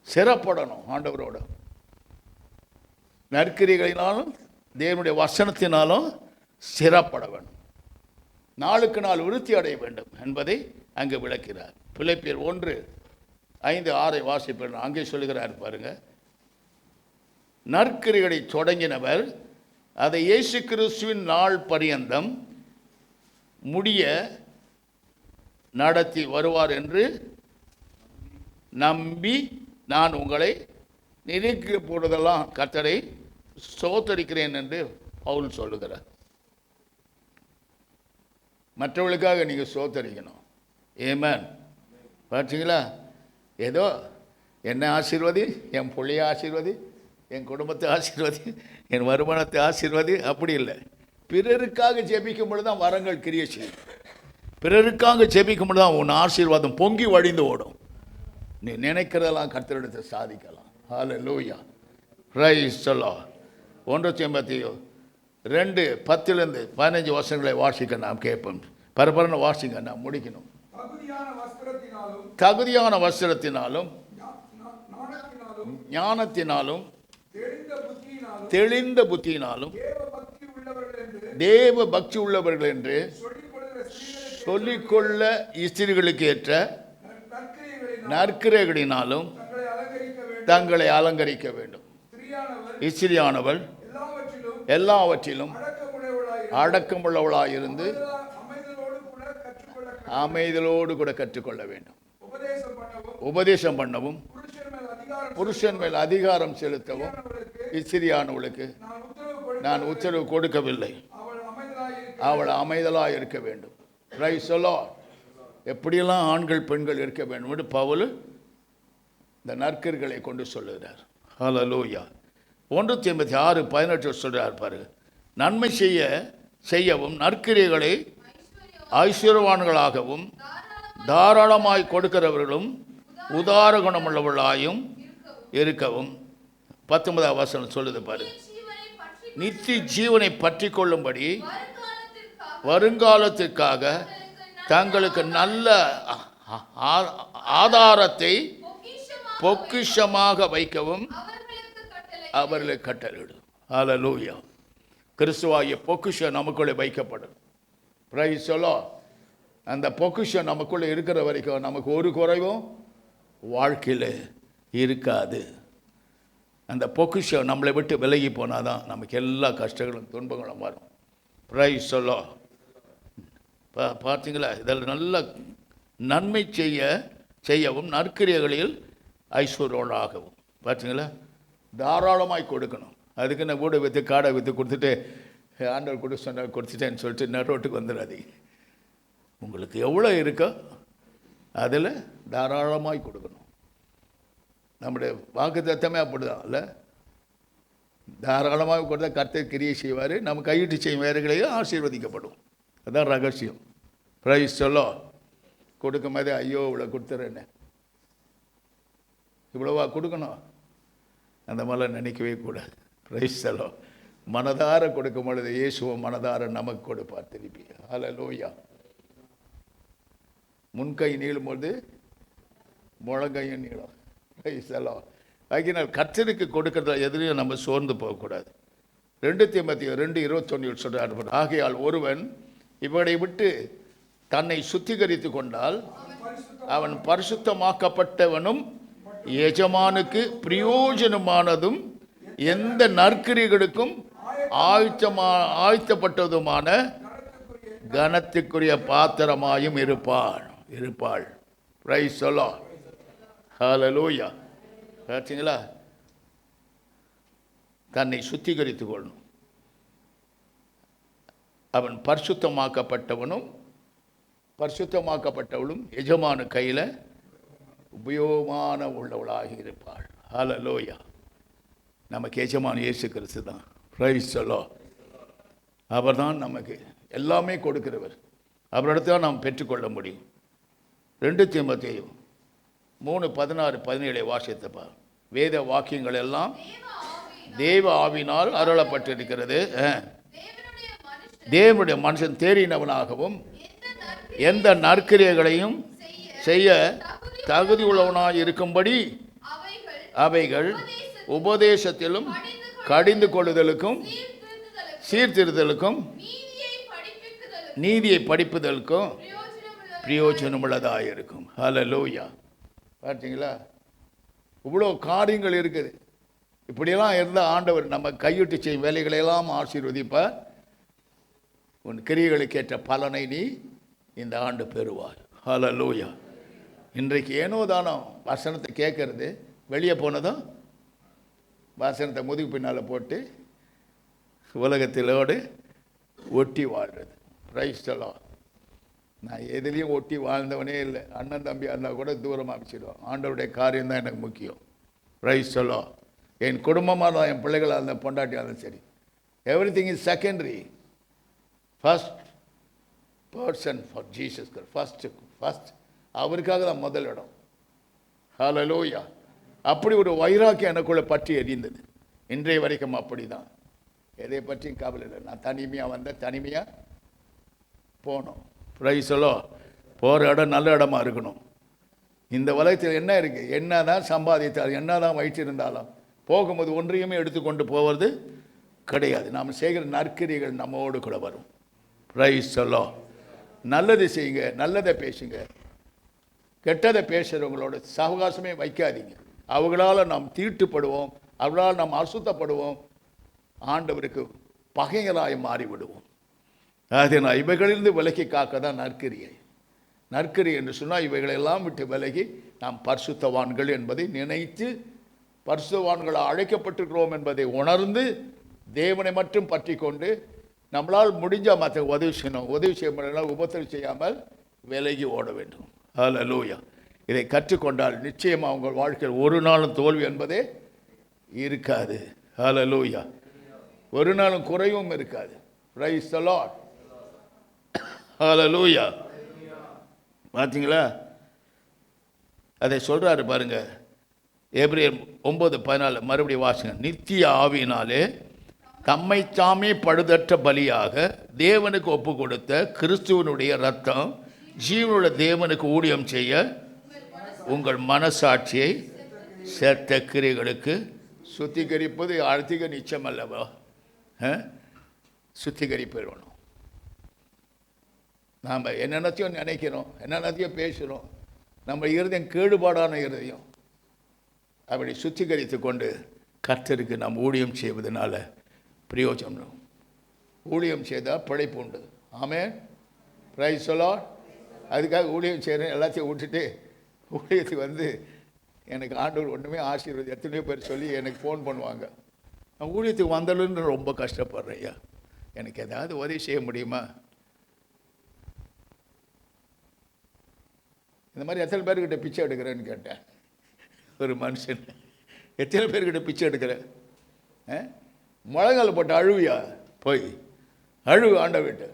சிறப்படணும் ஆண்டவரோட. நற்கிரிகளினாலும் தேவனுடைய வசனத்தினாலும் சிறப்பட வேண்டும். நாளுக்கு நாள் விருத்தி அடைய வேண்டும் என்பதை அங்கு விளக்கிறார். பிலிப்பியர் 1:5-6 வாசிப்பேன். அங்கே சொல்லுகிறார் பாருங்க. நற்கிரிகளை தொடங்கினவர் அதை இயேசு கிறிஸ்துவின் நாள் பரியந்தம் முடிய நடத்தி வருவார் என்று நம்பி நான் உங்களை நினைக்க போடுவதெல்லாம் கர்த்தரை ஸ்தோத்தரிக்கிறேன் என்று பவுல் சொல்லுகிறார். மற்றவர்களுக்காக நீங்கள் ஸ்தோத்தரிக்கணும். ஆமென். பார்த்தீங்களா? ஏதோ என்னை ஆசீர்வதி, என் பிள்ளைய ஆசீர்வதி, என் குடும்பத்தை ஆசீர்வதி, என் வருமானத்தை ஆசீர்வதி, அப்படி இல்லை. பிறருக்காக ஜெபிக்கும் பொழுது தான் வரங்கள் கிரியை செய்யும். பிறருக்காக ஜெபிக்கும் தான் உன் ஆசீர்வாதம் பொங்கி வழிந்து ஓடும். நீ நினைக்கிறதெல்லாம் கர்த்தரிடத்தை சாதிக்கலாம். ஹல்லேலூயா, பிரைஸ் தி லார்ட். 1 தீமோத்தேயு 2:10-15 வசனங்களை வாசிக்க நாம் கேட்போம். பரபரன்னு வாசிங்க, நான் முடிக்கணும். தகுதியான வஸ்திரத்தினாலும் ஞானத்தினாலும் தெளிந்த புத்தியினாலும் தேவ பக்தி உள்ளவர்கள் என்று சொல்லிக்கொள்ள ஸ்திரீகளுக்கு ஏற்ற நற்கிரைகளினாலும் தங்களை அலங்கரிக்க வேண்டும். ஸ்திரியானவள் எல்லாவற்றிலும் அடக்கமுள்ளவளாயிருந்து அமைதலோடு கூட கற்றுக்கொள்ள வேண்டும். உபதேசம் பண்ணவும் புருஷன் மேல் அதிகாரம் செலுத்தவும் ஸ்திரியானவளுக்கு நான் உத்தரவு கொடுக்கவில்லை, அவள் அமைதலாய் இருக்க வேண்டும். Price the Lord. எப்படியெல்லாம் ஆண்கள் பெண்கள் இருக்க வேண்டும் என்று பவுல் இந்த நற்கர்களை கொண்டு சொல்லுகிறார். ஹல்லேலூயா. 1 தீமோத்தேயு 6:18 சொல்றார் பாருங்க. நன்மை செய்யவும் நற்கிரைகளை ஐஸ்வர்யவான்களாகவும் தாராளமாய் கொடுக்கிறவர்களும் உதார குணமுள்ளவர்களாயும் இருக்கவும். 19 வசனம் சொல்லுது பாரு. நித்திய ஜீவனை பற்றி கொள்ளும்படி வருங்காலத்திற்காக தங்களுக்கு நல்ல ஆதாரத்தை பொக்கிஷமாக வைக்கவும் அவர்களுக்கு கட்டளையிடும். ஹல்லேலூயா. கிறிஸ்துவாகிய பொக்கிஷம் நமக்குள்ளே வைக்கப்படும். Price the Lord. அந்த பொக்கிஷம் நமக்குள்ளே இருக்கிற வரைக்கும் நமக்கு ஒரு குறைவும் வாழ்க்கையில் இருக்காது. அந்த பொக்கிஷம் நம்மளை விட்டு விலகி போனால் தான் நமக்கு எல்லா கஷ்டங்களும் துன்பங்களும் வரும். Price the Lord. பார்த்தீங்களா, இதில் நல்ல நன்மை செய்யவும் நற்கிரியைகளில் ஐஸ்வர்யமாகவும். பார்த்தீங்களா, தாராளமாய் கொடுக்கணும். அதுக்கு நான் வீடை விற்று காடை விற்று கொடுத்துட்டு ஆண்டவர் கொடு சொன்ன கொடுத்துட்டேன்னு சொல்லிட்டு நரோட்டுக்கு வந்துடாதீங்க. உங்களுக்கு எவ்வளோ இருக்கோ அதில் தாராளமாய் கொடுக்கணும். நம்முடைய வாக்குத்தத்தமே அப்படிதான் இல்லை. தாராளமாக கொடுத்தா கர்த்தர் கிரியை செய்வார். நம்ம கையிட்டு செய்யும் வேறுகளையும் ஆசீர்வதிக்கப்படும். அதுதான் ரகசியம். Price the Lord. கொடுக்கும் போதே ஐயோ இவ்வளோ கொடுத்துறேன்னு இவ்வளோவா கொடுக்கணும் அந்த மாதிரிலாம் நினைக்கவே கூடாது. Price the Lord. மனதார கொடுக்கும் பொழுது இயேசுவை மனதார நமக்கு கொடுப்பார் திருப்பி. ஹல்லேலூயா. முன்கை நீளும் பொழுது முழங்கையும் நீளும். Price the Lord. ஆகினால் கர்த்தருக்கு கொடுக்கறத எதிரையும் நம்ம சோர்ந்து போகக்கூடாது. 2 தீமோத்தேயு 2:21 சொல்றார். ஆகையால் ஒருவன் இவனை விட்டு தன்னை சுத்திகரித்து கொண்டால் அவன் பரிசுத்தமாக்கப்பட்டவனும் எஜமானுக்கு பிரயோஜனமானதும் எந்த நற்கிரிகளுக்கும் ஆயத்தப்பட்டதுமான கனத்துக்குரிய பாத்திரமாயும் இருப்பாள். Praise the Lord. ஹல்லேலூயா. பார்த்தீங்களா, தன்னை சுத்திகரித்து கொள்ளணும். அவன் பரிசுத்தமாக்கப்பட்டவளும் எஜமான கையில் உபயோகமான உள்ளவளாக இருப்பாள். ஹல்லேலூயா. நமக்கு எஜமான இயேசு கிறிஸ்து தான். Price the Lord. அவர் தான் நமக்கு எல்லாமே கொடுக்கிறவர். அவரிடத்தை தான் நாம் பெற்றுக்கொள்ள முடியும். 2 தீமோத்தேயு 3:16-17 வாசித்தப்பா. வேத வாக்கியங்கள் எல்லாம் தேவ ஆவினால் அருளப்பட்டிருக்கிறது. தேவனுடைய மனுஷன் தேறினவனாகவும் எந்த நற்கிரியைகளையும் செய்ய தகுதி உள்ளவனாய் இருக்கும்படி அவைகள் உபதேசத்திலும் கடிந்து கொள்ளுதலுக்கும் சீர்திருத்தலுக்கும் நீதியை படிப்புதலுக்கும் பிரயோஜனமுள்ளதாக இருக்கும். ஹல்லேலூயா. பார்த்தீங்களா, இவ்வளோ காரியங்கள் இருக்குது. இப்படியெல்லாம் இருந்தால் ஆண்டவர் நம்ம கையிட்டு செய்யும் வேலைகளையெல்லாம் ஆசீர்வதிப்பார். உன் கிரியைகளுக்கேற்ற பலனை நீ இந்த ஆண்டு பெறுவார். ஹல்லேலூயா. இன்றைக்கு ஏனோ தானோ வசனத்தை கேட்கறது, வெளியே போனதும் வசனத்தை முதுகு பின்னால் போட்டு உலகத்திலோடு ஒட்டி வாழ்கிறது. Price the Lord. நான் எதுலேயும் ஒட்டி வாழ்ந்தவனே இல்லை. அண்ணன் தம்பியாக இருந்தால் கூட தூரமாக அமைச்சிடுவோம். ஆண்டவருடைய காரியம் தான் எனக்கு முக்கியம். Price the Lord. என் குடும்பமாக தான், என் பிள்ளைகளாக இருந்தால் பொண்டாட்டியாக இருந்தாலும் சரி, every thing is secondary. First person for Jesus first அவருக்காக தான் முதல் இடம். ஹல்லேலூயா. அப்படி ஒரு வைராக்கியம் எனக்குள்ளே பற்றி எரிந்தது. இன்றைய வரைக்கும் அப்படி தான். எதை பற்றியும் கவலை இல்லை. நான் தனிமையாக வந்தேன், தனிமையாக போனோம். பிரைஸலோ, போகிற இடம் நல்ல இடமா இருக்கணும். இந்த உலகத்தில் என்ன இருக்குது, என்ன தான் சம்பாதித்தாலும் என்ன தான் வைத்திருந்தாலும் போகும்போது ஒன்றையுமே எடுத்துக்கொண்டு போவது கிடையாது. நாம் செய்கிற நற்கிரிகள் நம்மோடு கூட வரும். பிரைஸலோ. நல்லது செய்யுங்க, நல்லதை பேசுங்க. கெட்டதை பேசுகிறவங்களோட சவகாசமே வைக்காதீங்க. அவங்களால் நாம் தீட்டுப்படுவோம், அவர்களால் நாம் அசுத்தப்படுவோம், ஆண்டவருக்கு பகைகளாய் மாறிவிடுவோம். அதனால் இவைகளிலிருந்து விலகி காக்க தான் நற்கிரியை. நற்கிரி என்று சொன்னால் இவைகளெல்லாம் விட்டு விலகி நாம் பரிசுத்தவான்கள் என்பதை நினைத்து, பரிசுத்தவான்கள் அழைக்கப்பட்டிருக்கிறோம் என்பதை உணர்ந்து, தேவனை மட்டும் பற்றி கொண்டு நம்மளால் முடிஞ்சால் மற்ற உதவி செய்யணும். உதவி செய்ய உபத்திரம் செய்யாமல் விலகி ஓட வேண்டும். ஹல்லேலூயா. இதை கற்றுக்கொண்டால் நிச்சயமாக உங்கள் வாழ்க்கையில் ஒரு நாளும் தோல்வி என்பதே இருக்காது. ஹல்லேலூயா. ஒரு நாளும் குறைவும் இருக்காது. Praise the Lord. ஹல்லேலூயா. பார்த்தீங்களா, அதை சொல்கிறாரு பாருங்க. எபிரேயர் 9:14 மறுபடியும் வாசிங்க. நித்திய ஆவியினாலே தம்மை தாமே பழுதற்ற பலியாக தேவனுக்கு ஒப்பு கொடுத்த கிறிஸ்துவனுடைய இரத்தம் ஜீவனுள்ள தேவனுக்கு ஊழியம் செய்ய உங்கள் மனசாட்சியை சேர்த்த கிரியைகளுக்கு சுத்திகரிப்பது அதிக நிச்சயம் அல்லவா? சுத்திகரிப்பு வேணும். நாம் என்னென்னத்தையும் நினைக்கிறோம், என்னென்னத்தையும் பேசுகிறோம். நம்ம இருதயம் கேடுபாடான இருதயம். அப்படி சுத்திகரித்து கொண்டு கர்த்தருக்கு நாம் ஊழியம் செய்வதனால பிரயோஜனம். ஊழியம் செய்தால் பிழைப்பு உண்டு. ஆமென். Praise the Lord. அதுக்காக ஊழியம் செய்கிறேன் எல்லாத்தையும் விட்டுட்டு ஊழியத்துக்கு எனக்கு ஆண்டவர் ஒன்றுமே ஆசீர்வாதம் எத்தனையோ பேர் சொல்லி எனக்கு ஃபோன் பண்ணுவாங்க. நான் ஊழியத்துக்கு வந்தலுன்னு ரொம்ப கஷ்டப்படுறேன். ஐயா, எனக்கு ஏதாவது உதவி செய்ய முடியுமா? இந்த மாதிரி எத்தனை பேர்கிட்ட பிச்சை எடுக்கிறேன்னு கேட்டேன். ஒரு மனுஷன் எத்தனை பேர்கிட்ட பிச்சை எடுக்கிறேன்? முழங்கால் போட்டு அழுவியா? போய் அழுவு ஆண்டவர்கிட்ட,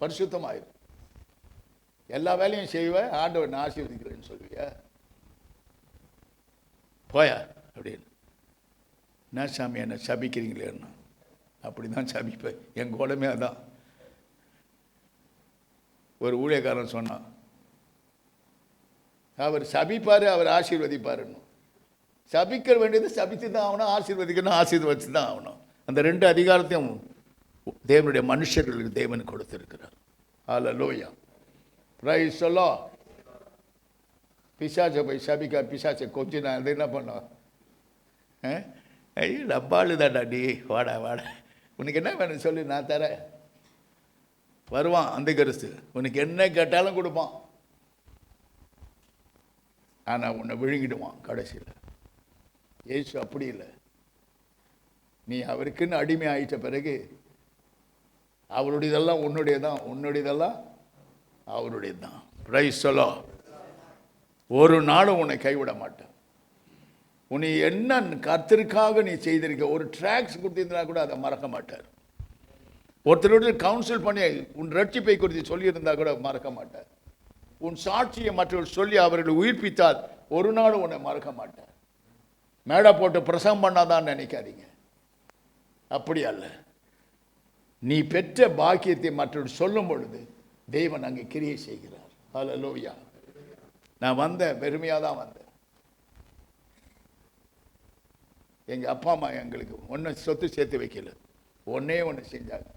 பரிசுத்தமாயிரும். எல்லா வேலையும் செய்வேன், ஆண்டவர் நான் ஆசீர்வதிக்கிறேன்னு சொல்லுவியா? போயா அப்படின்னு. நான் சாமி என்ன சபிக்கிறீங்களேன்னா, அப்படி தான் சபிப்பேன். என் கோலமே அதான். ஒரு ஊழியக்காரன் சொன்னான், அவர் சபிப்பார், அவர் ஆசீர்வதிப்பாருன்னு. சபிக்க வேண்டியது சபித்து தான் ஆகணும், ஆசீர்வதிக்கணும் ஆசீர்வதித்து தான் ஆகணும். அந்த ரெண்டு அதிகாரத்தையும் தேவனுடைய மனுஷர்களுக்கு தேவன் கொடுத்திருக்கிறார். ஹல்லேலூயா. Praise the Lord. பிசாசை போய் சபிக்க, பிசாசை கொஞ்சம் நான் அது என்ன பண்ணோம்? ஐயோ டப்பாளு தான்டா நீ, வாடா வாடா, உனக்கு என்ன வேணும் சொல்லி நான் தரேன். வருவான் அந்த கருத்து, உனக்கு என்ன கேட்டாலும் கொடுப்பான். ஆனால் உன்னை விழுங்கிடுவான் கடைசியில். ஏசு அப்படி இல்லை. நீ அவருக்குன்னு அடிமை ஆயிட்ட பிறகு அவருடையதெல்லாம் உன்னுடையதான், உன்னுடையதெல்லாம் அவருடையது தான். Price the Lord. ஒரு நாளும் உன்னை கைவிட மாட்டேன். உன்னை என்ன கர்த்தருக்காக நீ செய்திருக்க, ஒரு ட்ராக்ஸ் கொடுத்திருந்தா கூட அதை மறக்க மாட்டார். ஒருத்தரோட கவுன்சில் பண்ணி உன் ரட்சிப்பை குறித்து சொல்லியிருந்தா கூட மறக்க மாட்டார். உன் சாட்சியை மற்றவர்கள் சொல்லி அவர்களை உயிர்ப்பித்தால் ஒரு நாளும் உன்னை மறக்க மாட்டார். மேடை போட்டு பிரசங்கம் பண்ணாதான் நினைக்காதீங்க, அப்படி அல்ல. நீ பெற்ற பாக்கியத்தை மற்றவர்கள் சொல்லும் பொழுது தேவன் அங்கே கிரியை செய்கிறார். ஹல்லேலூயா. நான் வந்தேன், பெருமையாக தான் வந்தேன். எங்கள் அப்பா அம்மா எங்களுக்கு ஒன்றும் சொத்து சேர்த்து வைக்கல, ஒன்றே ஒன்று செஞ்சாங்க.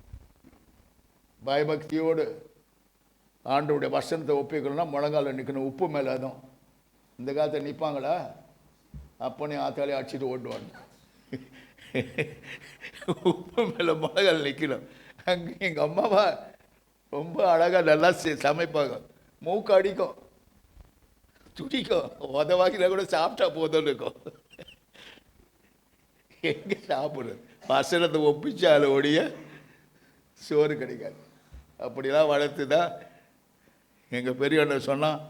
பயபக்தியோடு ஆண்டோடைய வசனத்தை ஒப்பிக்கணும்னா முழங்கால நிற்கணும். உப்பு மேலே அதுவும் இந்த காலத்தில் நிற்பாங்களா? அப்பனே ஆத்தாலே அடிச்சுட்டு ஓட்டுவாங்க. உப்பு மேலே முழங்கால் நிற்கணும். அங்கே எங்கள் அம்மாவா ரொம்ப அழகாக நல்லா சமைப்பாங்க. மூக்கு அடிக்கும், துடிக்கும், உதவாக்கில கூட சாப்பிட்டா போதும்னு இருக்கும். எங்கே சாப்பிடுறது? வசனத்தை ஒப்பிச்சால ஒழிய சோறு கிடைக்காது. அப்படிலாம் வளர்த்து தான் எங்கள் பெரியவன் சொன்னால்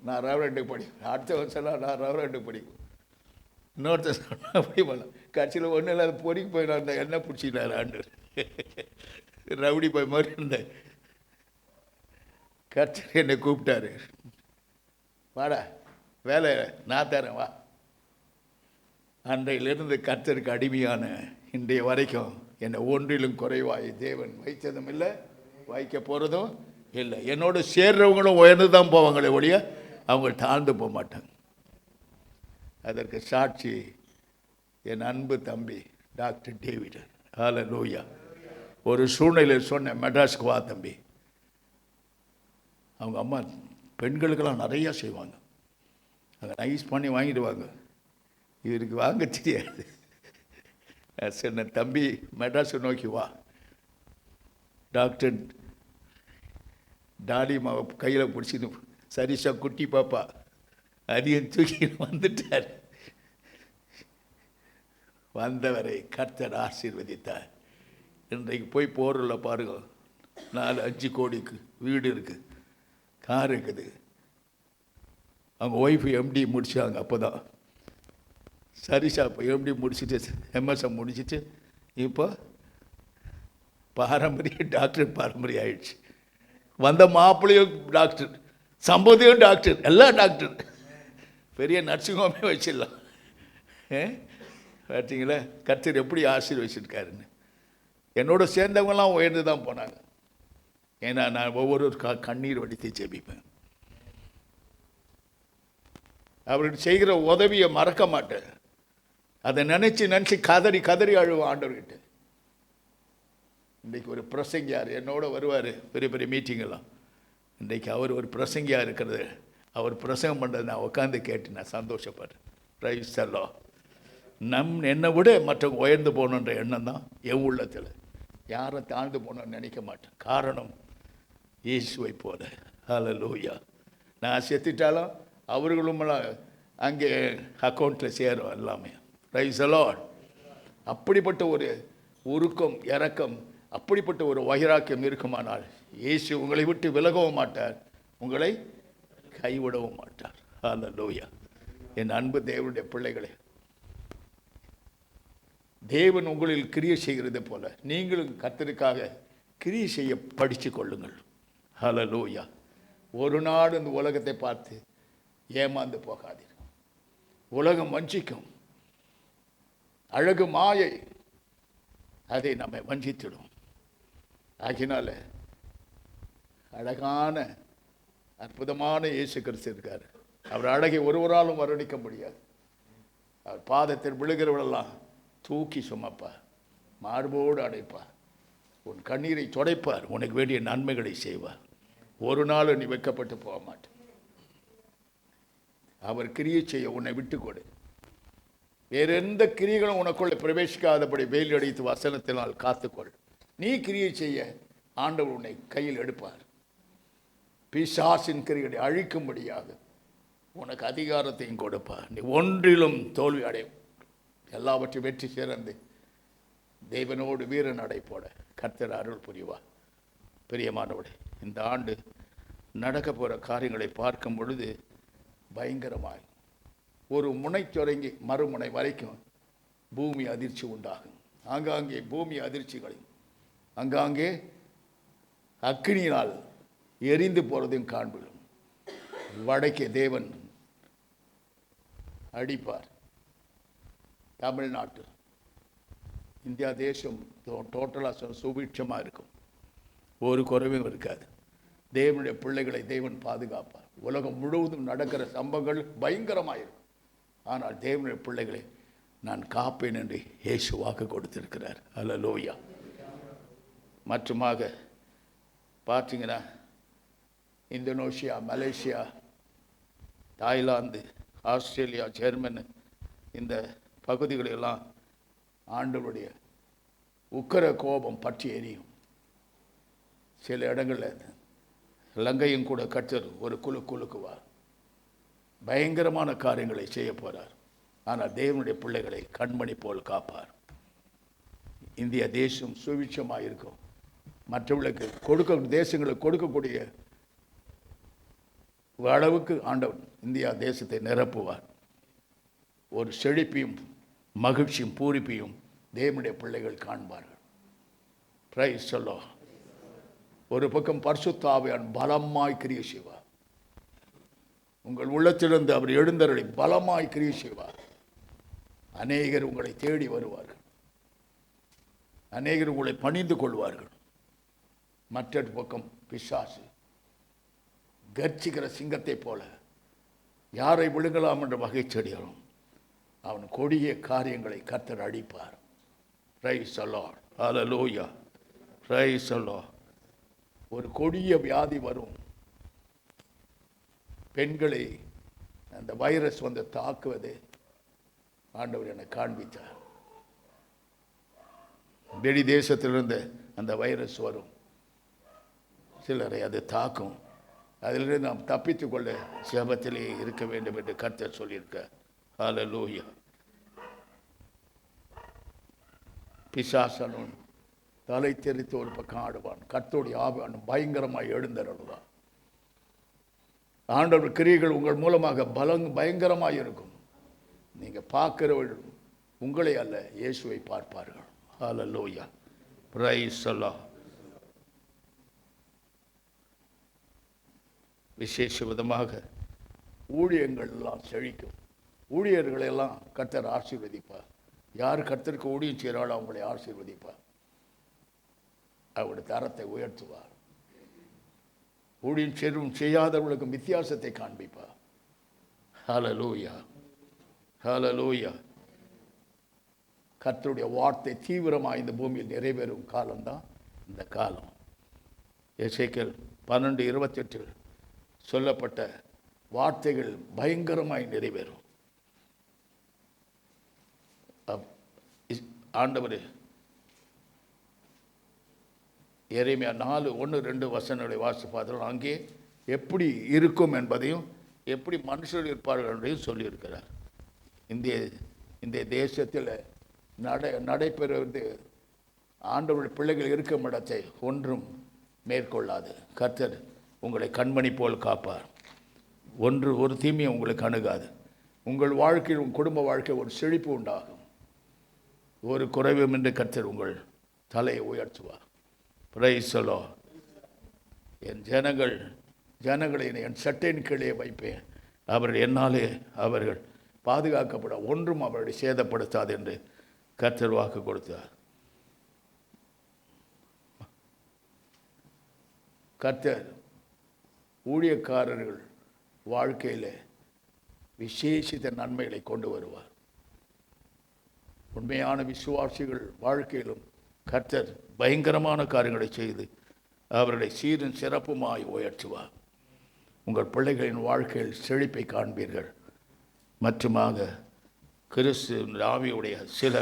நான் ரெவரண்டுக்கு படிப்பேன், அடுத்தவன் சொன்னால் நான் ரெவரண்டுக்கு படிப்பேன், இன்னொருத்தர் சொன்னால் அப்படி பண்ணலாம். கட்சியில் ஒன்றும் இல்லாத பொறிக்கு போயிடும், அந்த எண்ணெய் பிடிச்சிக்கிறாரு ஆண்டு. ரவுடி போய் மாதிரி இருந்தேன். கர்த்தர் என்னை கூப்பிட்டாரு, வாடா வேலை நான் தரேன் வா. அன்றையிலிருந்து கர்த்தருக்கு அடிமையான இன்றைய வரைக்கும் என்னை ஒன்றிலும் குறைவாய் தேவன் வைத்ததும் இல்லை, வைக்க போகிறதும் இல்லை. என்னோட சேர்றவங்களும் உயர்ந்து தான் போவாங்களே ஒழிய அவங்க தாழ்ந்து போக மாட்டாங்க. அதற்கு சாட்சி என் அன்பு தம்பி டாக்டர் டேவிட். ஹல்லேலூயா. ஒரு சூழ்நிலையில் சொன்னேன், மெட்ராஸுக்கு வா தம்பி. அவங்க அம்மா பெண்களுக்கெல்லாம் நிறையா செய்வாங்க, அங்கே நைஸ் பண்ணி வாங்கிடுவாங்க. இவருக்கு வாங்க தெரியாது. சொன்ன தம்பி மெட்ராஸை நோக்கி வா. டாக்டர் டாலி மாவை கையில் பிடிச்சின்னு சரிசா குட்டி பாப்பா அதையும் தூக்கின்னு வந்துட்டார். வந்தவரை கர்த்தர் ஆசீர்வதித்தார். இன்றைக்கு போய் போரில் பாருங்க, 4-5 கோடிக்கு வீடு இருக்குது, கார் இருக்குது. அவங்க ஒய்ஃபு எம்டி முடிச்சாங்க. அப்போ தான் சரிசா இப்போ எம்டி முடிச்சுட்டு எம்எஸ்எம் முடிச்சுட்டு இப்போ பாரம்பரிய டாக்டர் பாரம்பரியம் ஆயிடுச்சு. வந்த மாப்பிள்ளையும் டாக்டர், சம்பதியும் டாக்டர், எல்லாம் டாக்டர். பெரிய நர்சிங் ஹோமே வச்சிடலாம். பார்த்தீங்களா கர்த்தர் எப்படி ஆசீர்வதிச்சிருக்காருன்னு. என்னோட சேர்ந்தவங்கலாம் உயர்ந்து தான் போனாங்க. ஏன்னா நான் ஒவ்வொரு கண்ணீர் வடித்து ஜெபிப்பேன். அவருக்கு செய்கிற உதவியை மறக்க மாட்டேன். அதை நினச்சி கதறி கதறி அழுவோம் ஆண்டவர்கிட்ட. இன்றைக்கு ஒரு பிரசங்கியார் என்னோட வருவார், பெரிய பெரிய மீட்டிங்கெல்லாம். இன்றைக்கு அவர் ஒரு பிரசங்கியாக இருக்கிறது, அவர் பிரசங்கம் பண்ணுறது நான் உட்காந்து கேட்டு நான் சந்தோஷப்படுறேன். Price the Lord. என்னை விட மற்றவங்க உயர்ந்து போகணுன்ற எண்ணம் தான் என் உள்ளத்தில். யாரும் தாழ்ந்து போகணும்னு நினைக்க மாட்டேன். காரணம் இயேசுவை போல. ஹல்லேலூயா. நான் செத்துட்டாலும் அவர்களும் அங்கே அக்கௌண்ட்டில் சேரும் எல்லாமே. Price the Lord. அப்படிப்பட்ட ஒரு உருக்கம், இரக்கம், அப்படிப்பட்ட ஒரு வைராக்கியம் இருக்குமானால் இயேசு உங்களை விட்டு விலகவும் மாட்டார், உங்களை கைவிடவும் மாட்டார். ஹல்லேலூயா. என் அன்பு தேவனுடைய பிள்ளைகளே, தேவன் உங்களில் கிரியை செய்கிறது போல நீங்களும் கர்த்தருக்காக கிரியை செய்ய படித்து கொள்ளுங்கள். ஹல்லேலூயா. ஒரு நாள் இந்த உலகத்தை பார்த்து ஏமாந்து போகாதீர்கள். உலகம் வஞ்சிக்கும், அழகு மாயை, அதை நம்மை வஞ்சித்திடும். ஆகினால அழகான அற்புதமான இயேசு கிறிஸ்து இருக்கார். அவர் அழகை ஒருவராலும் வர்ணிக்க முடியாது. அவர் பாதத்தில் விழுகிறவளெல்லாம் தூக்கி சுமப்பார், மார்போடு அடைப்பார், உன் கண்ணீரை துடைப்பார், உனக்கு வேண்டிய நன்மைகளை செய்வார். ஒரு நாள் நீ வெட்கப்பட்டு போக மாட்டேன். அவர் கிரியை செய்ய உன்னை விட்டு கொடு. வேற எந்த கிரியைகளும் உனக்குள்ள பிரவேசிக்காதபடி வெயில் அடித்து வசனத்தினால் காத்துக்கொள். நீ கிரியை செய்ய ஆண்டவர் உன்னை கையில் எடுப்பார். பிசாசின் கிரியை அழிக்கும்படியாக உனக்கு அதிகாரத்தையும் கொடுப்பார். நீ ஒன்றிலும் தோல்வி அடையும், எல்லாவற்றையும் வெற்றி சேர்ந்து தேவனோடு வீர நடை போட கர்த்தர் அருள் புரிவார். பிரியமானவளே, இந்த ஆண்டு நடக்க போகிற காரியங்களை பார்க்கும் பொழுது பயங்கரமாய் ஒரு முனை தொடங்கி மறுமுனை வரைக்கும் பூமி அதிர்ச்சி உண்டாகும். ஆங்காங்கே பூமி அதிர்ச்சிகளையும் அங்காங்கே அக்கினியினால் எரிந்து போகிறதையும் காண்பிடும். வடக்கே தேவன் அடிப்பார். தமிழ்நாட்டு இந்தியா தேசம் டோட்டலாக சுபீட்சமாக இருக்கும், ஒரு குறைவும் இருக்காது. தேவனுடைய பிள்ளைகளை தேவன் பாதுகாப்பார். உலகம் முழுவதும் நடக்கிற சம்பவங்கள் பயங்கரமாக இருக்கும். ஆனால் தேவனுடைய பிள்ளைகளை நான் காப்பேன் என்று இயேசு வாக்கு கொடுத்திருக்கிறார். ஹல்லேலூயா. மற்றுமாக பார்த்தீங்கன்னா Indonesia, Malaysia, Thailand, Australia, Germany, இந்த பகுதிகளெல்லாம் ஆண்டவருடைய உக்கிர கோபம் பற்றி எரியும். சில இடங்களில் இலங்கையும் கூட கர்த்தர் ஒரு குலுக்குவார். பயங்கரமான காரியங்களை செய்ய போகிறார். ஆனால் தேவனுடைய பிள்ளைகளை கண்மணி போல் காப்பார். இந்திய தேசம் சுவிட்சமாக இருக்கும். மற்றவர்களுக்கு தேசங்களுக்கு கொடுக்கக்கூடிய அளவுக்கு ஆண்டவன் இந்தியா தேசத்தை நிரப்புவார். ஒரு செழிப்பையும் மகிழ்ச்சியும் பூரிப்பையும் தேவனுடைய பிள்ளைகள் காண்பார்கள். Price the Lord. ஒரு பக்கம் பரிசுத்த ஆவியான் பலமாய் கிரியை செய்வார். உங்கள் உள்ளத்திலிருந்து அவர் எழுந்தருளி பலமாய் கிரியை செய்வார். அநேகர் உங்களை தேடி வருவார்கள். அநேகர் உங்களை பணிந்து கொள்வார்கள். மற்றொரு பக்கம் பிசாசு கர்ச்சிக்கிற சிங்கத்தை போல யாரை விழுங்கலாம் என்ற வகை செடியாலும் அவன் கொடிய காரியங்களை கர்த்தர் அடிப்பார். Price the Lord. Hallelujah. Praise the Lord. ஒரு கொடிய வியாதி வரும். பெண்களை அந்த வைரஸ் வந்து தாக்குவது ஆண்டவர் என்னை காண்பித்தார். வெளி தேசத்திலிருந்து அந்த வைரஸ் வரும். சிலரை அது தாக்கும். அதிலிருந்து நாம் தப்பித்துக் கொள்ள ஜெபத்திலே இருக்க வேண்டும் என்று கர்த்தர் சொல்லியிருக்கார். ஹல்லேலூயா. பிசாசனும் தலை தெரித்து ஒரு பக்கம் ஆடுவான். கர்த்தருடைய ஆவியானவன் பயங்கரமாய் எழுந்தருளுவான். ஆண்டவர் கிரியைகள் உங்கள் மூலமாக பயங்கரமாக இருக்கும். நீங்கள் பார்க்கிறவர்கள் உங்களை அல்ல, இயேசுவை பார்ப்பார்கள். ஹல்லேலூயா. Praise the Lord. விசேஷ விதமாக ஊழியங்கள் எல்லாம் செழிக்கும். ஊழியர்களை எல்லாம் கர்த்தர் ஆசீர்வதிப்பார். யார் கர்த்தருக்கு ஊழியம் செய்கிறாளோ அவங்களை ஆசீர்வதிப்பார். அவருடைய தரத்தை உயர்த்துவார். ஊழியம் செய்யாதவர்களுக்கு வித்தியாசத்தை காண்பிப்பார். ஹல்லேலூயா. ஹல்லேலூயா. கர்த்தருடைய வார்த்தை தீவிரமாக இந்த பூமியில் நிறைவேறும் காலம்தான் இந்த காலம். எசேக்கியேல் 12:28 சொல்லப்பட்ட வார்த்தைகள் பயங்கரமாய் நிறைவேறும். ஆண்டவர் எரேமியா 4:1-2 வசனங்களை வாசித்து பார்த்தோம். அங்கே எப்படி இருக்கும் என்பதையும் எப்படி மனுஷர்கள் இருப்பார்கள் என்பதையும் சொல்லியிருக்கிறார். இந்த தேசத்தில் நடைபெறுவது ஆண்டவருடைய பிள்ளைகள் இருக்கும் இடத்தை ஒன்றும் மேற்கொள்ளாது. கர்த்தர் உங்களை கண்மணி போல் காப்பார். ஒரு தீமையும் உங்களுக்கு அணுகாது. உங்கள் வாழ்க்கையில் உங்கள் குடும்ப வாழ்க்கை ஒரு செழிப்பு உண்டாகும். ஒரு குறைவும் என்று கர்த்தர் உங்கள் தலையை உயர்த்துவார். Price the Lord. என் ஜனங்களை என் சட்டையின் கீழே வைப்பேன். என்னாலே அவர்கள் பாதுகாக்கப்பட ஒன்றும் அவர்களை சேதப்படுத்தாது என்று கர்த்தர் வாக்கு கொடுத்தார். கர்த்தர் ஊழியக்காரர்கள் வாழ்க்கையில் விசேஷித்த நன்மைகளை கொண்டு வருவார். உண்மையான விசுவாசிகள் வாழ்க்கையிலும் கர்த்தர் பயங்கரமான காரியங்களை செய்து அவர்களை சீரும் சிறப்புமாய் உயர்த்துவார். உங்கள் பிள்ளைகளின் வாழ்க்கையில் செழிப்பை காண்பீர்கள். மற்றுமாக கிறிஸ்து ஆவியுடைய சில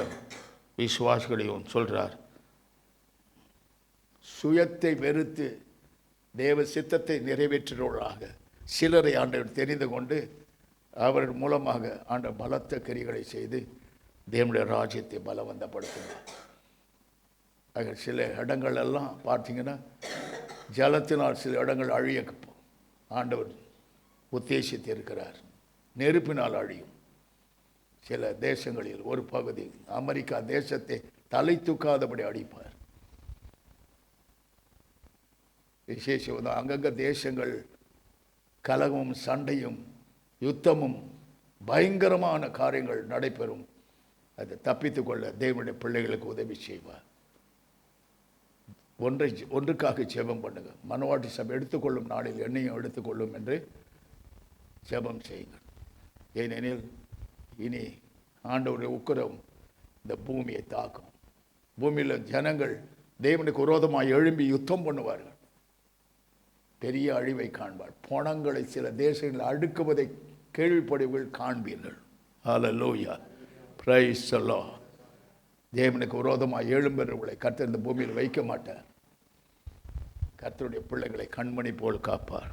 விசுவாசிகளையும் சொல்கிறார். சுயத்தை வெறுத்து தேவ சித்தத்தை நிறைவேற்றுவர்களாக சிலரை ஆண்டவர் தெரிந்து கொண்டு அவர்கள் மூலமாக ஆண்டவர் பலத்த கிரிகளை செய்து தேவனுடைய ராஜ்யத்தை பலவந்தப்படுத்தினார். ஆக சில இடங்கள் எல்லாம் பார்த்தீங்கன்னா ஜலத்தினால் சில இடங்கள் அழிய ஆண்டவர் உத்தேசித்து இருக்கிறார். நெருப்பினால் அழியும். சில தேசங்களில் ஒரு பகுதி அமெரிக்கா தேசத்தை தலை தூக்காதபடி அழிப்பார். விசேஷம் அங்கங்க தேசங்கள் கலகமும் சண்டையும் யுத்தமும் பயங்கரமான காரியங்கள் நடைபெறும். அதை தப்பித்துக் கொள்ள தேவனுடைய பிள்ளைகளுக்கு உதவி செய்வார். ஒன்றுக்காக ஜெபம் பண்ணுங்க. மனவாட்டி சபை எடுத்துக்கொள்ளும் நாளில் என்னையும் எடுத்துக்கொள்ளும் என்று ஜெபம் செய்யுங்கள். ஏனெனில் இனி ஆண்டவருடைய உக்கிரம் இந்த பூமியை தாக்கும். பூமியில் ஜனங்கள் தேவனுக்கு விரோதமாக எழும்பி யுத்தம் பண்ணுவார்கள். பெரிய அழிவை காண்பார். பணங்களை சில தேசங்களில் அடுக்குவதை கேள்விப்படுவீர்கள், காண்பீர்கள். ஹல்லேலூயா. Praise the Lord. தேவனுக்கு விரோதமாக எழும்புகிறவர்களை கர்த்தர் இந்த பூமியில் வைக்க மாட்டார். கர்த்தருடைய பிள்ளைகளை கண்மணி போல் காப்பார்.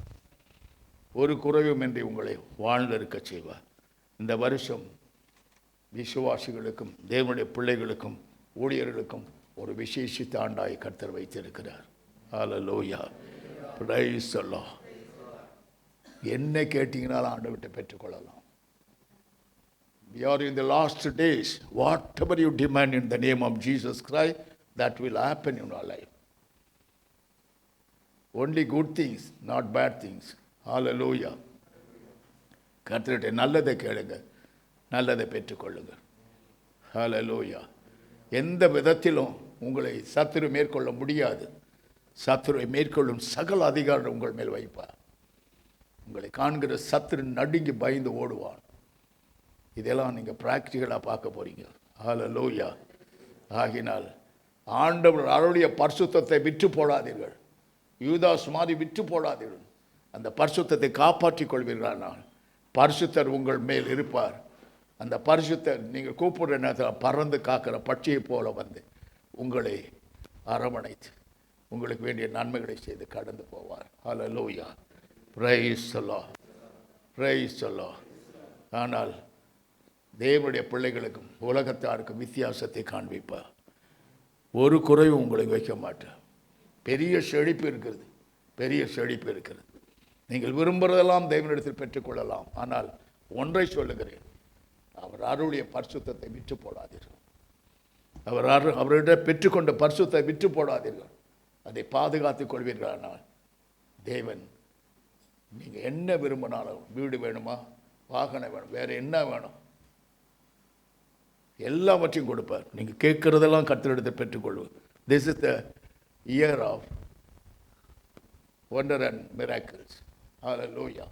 ஒரு குறைவுமின்றி உங்களை வாழ்ந்திருக்க செய்வார். இந்த வருஷம் விசுவாசிகளுக்கும் தேவனுடைய பிள்ளைகளுக்கும் ஊழியர்களுக்கும் ஒரு விசேஷித்த ஆண்டாய் கர்த்தர் வைத்திருக்கிறார். ஹல்லேலூயா. Praise the Lord. என்ன கேட்டீங்கனாலும் ஆண்டவர்கிட்ட பெற்றுக்கொள்ளலாம். We are in the last days. Whatever you demand in the name of Jesus Christ, that will happen in our life. only good things, not bad things. Hallelujah. கர்த்தருடைய நல்லதை கேளுங்க, நல்லதை பெற்றுக்கொள்ளுங்க. ஹல்லேலூயா. எந்த விதத்திலும் உங்களை சத்துரு மேற்கொள்ள முடியாது. சத்துருவை மேற்கொள்ளும் சகல அதிகாரம் உங்கள் மேல் வைப்பார். உங்களை காண்கிற சத்துரு நடுங்கி பயந்து ஓடுவான். இதெல்லாம் நீங்கள் ப்ராக்டிக்கலாக பார்க்க போறீங்க. ஹல்லேலூயா. ஆகினால் ஆண்டவர் அவருடைய பரிசுத்தத்தை விற்று போடாதீர்கள். யூதாஸ் மாதிரி விற்று போடாதீர்கள். அந்த பரிசுத்தத்தை காப்பாற்றிக் கொள்வீர்களானால் பரிசுத்தர் உங்கள் மேல் இருப்பார். அந்த பரிசுத்தர் நீங்கள் கூப்பிடுற நேரத்தில் பறந்து காக்கிற பட்சியை போல வந்து உங்களை அரவணைத்து உங்களுக்கு வேண்டிய நன்மைகளை செய்து கடந்து போவார். Hallelujah. Praise the Lord. Praise the Lord. ஆனால் தேவனுடைய பிள்ளைகளுக்கும் உலகத்தாருக்கும் வித்தியாசத்தை காண்பிப்பார். ஒரு குறைவும் உங்களுக்கு வைக்க மாட்டார். பெரிய செழிப்பு இருக்கிறது, பெரிய செழிப்பு இருக்கிறது. நீங்கள் விரும்புகிறதெல்லாம் தேவனிடத்தில் பெற்றுக்கொள்ளலாம். ஆனால் ஒன்றை சொல்லுகிறேன், அவர் அருளுடைய பரிசுத்தத்தை விற்று போடாதீர்கள். அவரிடம் பெற்றுக்கொண்ட பரிசுத்தை விற்று போடாதீர்கள். அதை பாதுகாத்துக் கொள்வீர்களானால் தேவன் நீங்கள் என்ன விரும்பினாலும், வீடு வேணுமா, வாகனம் வேணும், வேறு என்ன வேணும், எல்லாவற்றையும் கொடுப்பார். நீங்கள் கேட்குறதெல்லாம் கர்த்தரிடத்தை பெற்றுக்கொள்வது. This is the year of wonder and miracles. Hallelujah.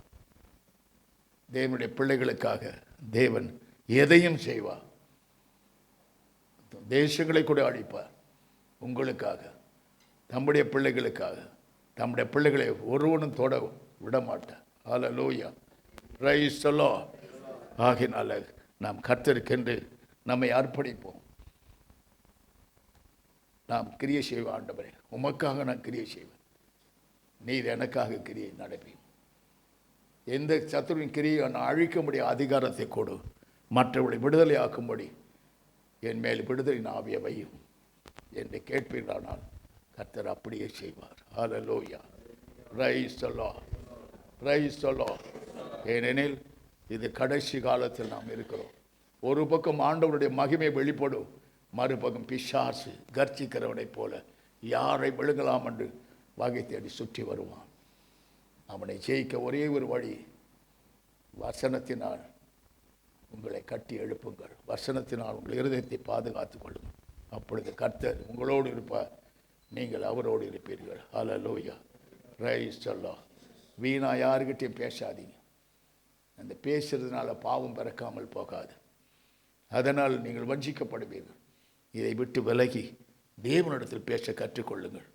தேவனுடைய பிள்ளைகளுக்காக தேவன் எதையும் செய்வார். தேசங்களை கூட அழிப்பார். உங்களுக்காக, நம்முடைய பிள்ளைகளுக்காக. நம்முடைய பிள்ளைகளை ஒருவனும் தொட விட மாட்டார். Hallelujah. Praise the Lord. ஆகினால நாம் கர்த்தருக்கென்று நம்மை அர்ப்பணிப்போம். நாம் கிரியை செய்வோம். ஆண்டவரே, உமக்காக நான் கிரியை செய்வேன், நீர் எனக்காக கிரியை நடப்பேன். எந்த சத்துருவின் கிரியை நான் அழிக்க முடியாத அதிகாரத்தை கொடு. மற்றவர்களை விடுதலை ஆக்கும்படி என் மேல் விடுதலை ஆவியை வையும் என்று கேட்பீர்களானால் கர்த்தர் அப்படியே செய்வார். Hallelujah. Praise the Lord. Praise the Lord. ஏனெனில் இது கடைசி காலத்தில் நாம் இருக்கிறோம். ஒரு பக்கம் ஆண்டவருடைய மகிமை வெளிப்படும், மறுபக்கம் பிசாசு கர்ச்சிக்கிறவனைப் போல யாரை விழுங்கலாம் என்று வகை தேடி சுற்றி வருவான். அவனை ஜெயிக்க ஒரே ஒரு வழி, வசனத்தினால் உங்களை கட்டி எழுப்புங்கள். வசனத்தினால் உங்கள் இருதயத்தை பாதுகாத்துக் கொள்ளுங்கள். அப்பொழுது கர்த்தர் உங்களோடு இருப்பார், நீங்கள் அவரோடு இருப்பீர்கள். ஹல்லேலூயா. Praise the Lord. வீணா யாருக்கிட்டையும் பேசாதீங்க. அந்த பேசுறதுனால பாவம் பிறக்காமல் போகாது. அதனால் நீங்கள் வஞ்சிக்கப்படுவீர்கள். இதை விட்டு விலகி தேவனிடத்தில் பேச கற்றுக்கொள்ளுங்கள்.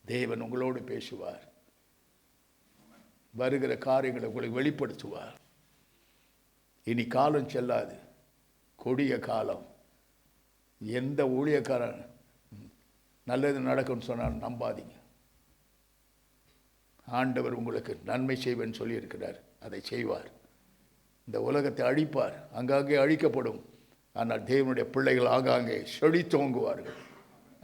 தேவன் உங்களோடு பேசுவார். வருகிற காரியங்களை உங்களுக்கு வெளிப்படுத்துவார். இனி காலம் செல்லாது, கொடிய காலம். எந்த ஊழியக்காரன் நல்லது நடக்கும்னு சொன்னால் நம்பாதீங்க. ஆண்டவர் உங்களுக்கு நன்மை செய்வேன்னு சொல்லியிருக்கிறார், அதை செய்வார். இந்த உலகத்தை அழிப்பார், அங்காங்கே அழிக்கப்படும். ஆனால் தேவனுடைய பிள்ளைகள் ஆங்காங்கே செழித்தோங்குவார்கள்.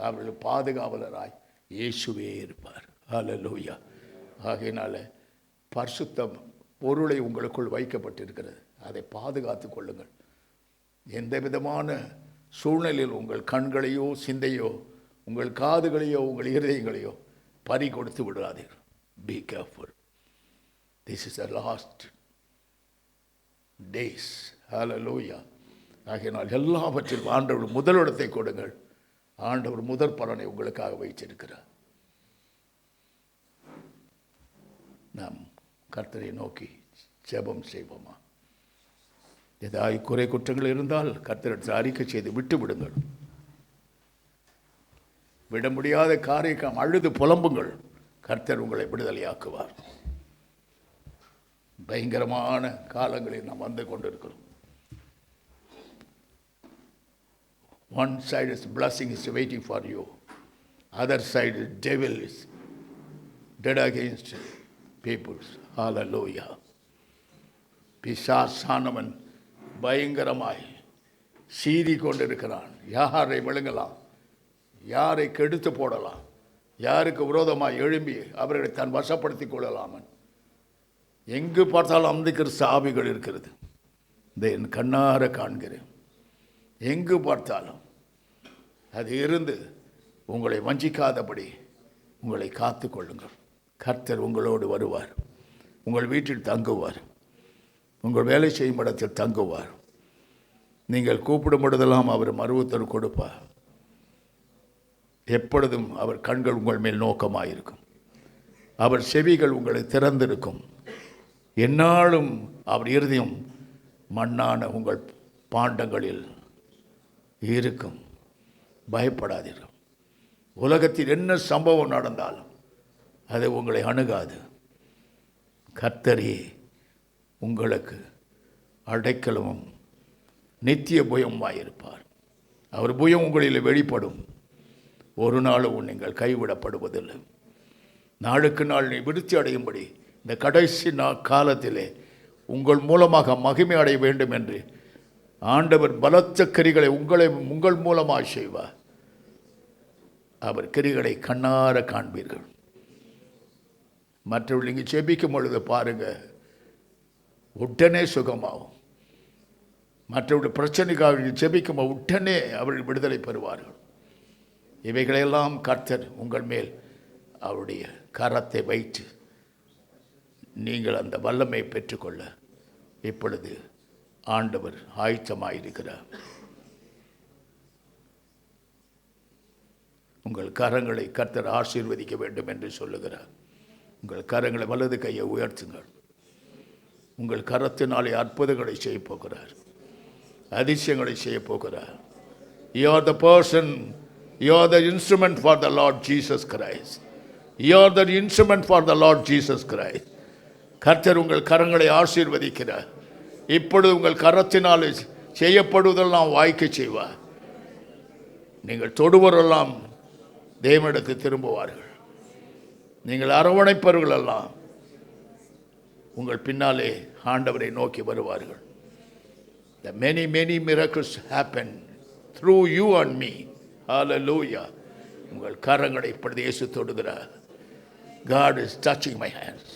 அவர்கள் பாதுகாவலராய் இயேசுவே இருப்பார். ஹல்லேலூயா. ஆகையினால பரிசுத்தம் பொருளை உங்களுக்குள் வைக்கப்பட்டிருக்கிறது, அதை பாதுகாத்து கொள்ளுங்கள். எந்த விதமான சூழ்நிலையில் உங்கள் கண்களையோ சிந்தையோ உங்கள் காதுகளையோ உங்கள் இருதயங்களையோ பறி கொடுத்து விடாதீர்கள். Be careful. This is the last days. Hallelujah. ஆகையினால் எல்லாவற்றிலும் ஆண்டவர் முதலிடத்தை கொடுங்கள். ஆண்டவர் முதற் பலனை உங்களுக்காக வைத்திருக்கிறார். நாம் கர்த்தரை நோக்கி ஜெபம் செய்வோமா? ஏதாவது குறை குற்றங்கள் இருந்தால் கர்த்தரிடத்தில் அறிக்கை செய்து விட்டு விடுங்கள். விட முடியாத காரியம் அழுது புலம்புங்கள். கர்த்தர் உங்களை விடுதலையாக்குவார். பயங்கரமான காலங்களில் நாம் வந்து கொண்டிருக்கிறோம். One side is blessing is waiting for you. Other side is devil is dead against peoples. Hallelujah. பிசாசானவன் பயங்கரமாய் சீறி கொண்டிருக்கிறான். யாரை விழுங்கலாம், யாரை கெடுத்து போடலாம், யாருக்கு விரோதமாக எழும்பி அவர்களை தன் வசப்படுத்திக் கொள்ளலாமன். எங்கு பார்த்தாலும் அந்த கிறிஸ்து ஆவிகள் இருக்கிறது. இதை என் கண்ணார காண்கிறேன். எங்கு பார்த்தாலும் அது இருந்து உங்களை வஞ்சிக்காதபடி உங்களை காத்து கொள்ளுங்கள். கர்த்தர் உங்களோடு வருவார், உங்கள் வீட்டில் தங்குவார், உங்கள் வேலை செய்யும் இடத்தில் தங்குவார். நீங்கள் கூப்பிடும் பொழுதெல்லாம் அவர் மறுவுத்தர் கொடுப்பார். எப்பொழுதும் அவர் கண்கள் உங்கள் மேல் நோக்கமாயிருக்கும், அவர் செவிகள் உங்களை திறந்திருக்கும். எந்நாளும் அவர் இருதயம் மண்ணான உங்கள் பாண்டங்களில் இருக்கும். பயப்படாதீர்கள். உலகத்தில் என்ன சம்பவம் நடந்தாலும் அது உங்களை அணுகாது. கர்த்தரே உங்களுக்கு அடைக்கலமும் நித்திய புயமாயிருப்பார். அவர் புயம் உங்களில் வெளிப்படும். ஒரு நாளும் நீங்கள் கைவிடப்படுவதில்லை. நாளுக்கு நாள் நீ விருத்தி அடையும்படி இந்த கடைசி காலத்திலே உங்கள் மூலமாக மகிமை அடைய வேண்டும் என்று ஆண்டவர் பலத்த கிரிகளை உங்கள் மூலமாக செய்வார். அவர் கிரிகளை கண்ணார காண்பீர்கள். மற்றவர்கள் நீங்கள் செபிக்கும் பொழுது பாருங்கள், உடனே சுகமாகும். மற்றவருடைய பிரச்சனைக்காக செபிக்கும் உடனே அவர்கள் விடுதலை பெறுவார்கள். இவைகளையெல்லாம் கர்த்தர் உங்கள் மேல் அவருடைய கரத்தை வைத்து நீங்கள் அந்த வல்லமை பெற்றுக்கொள்ள இப்பொழுது ஆண்டவர் ஆயத்தமாயிருக்கிறார். உங்கள் கரங்களை கர்த்தர் ஆசீர்வதிக்க வேண்டும் என்று சொல்லுகிறார். உங்கள் கரங்களை வலது கையை உயர்த்துங்கள். உங்கள் கரத்தினாலே அற்புதங்களை செய்ய போகிறார், அதிசயங்களை செய்ய போகிறார். You are the person, you are the instrument for the Lord Jesus Christ. You are the instrument for the Lord Jesus Christ. கர்த்தர் உங்கள் கரங்களை ஆசீர்வதிக்கிறார். இப்பொழுது உங்கள் கரத்தினால் செய்யப்படுவதெல்லாம் வாய்க்க செய்வார். நீங்கள் தொடுவரெல்லாம் தேவனிடத்தில் திரும்புவார்கள். நீங்கள் அரவணைப்பவர்களெல்லாம் உங்கள் பின்னாலே ஆண்டவரை நோக்கி வருவார்கள். The many miracles happen through you and me. Hallelujah. உங்கள் கரங்களை இப்பொழுது இயேசு தொடுகிறார். God is touching my hands.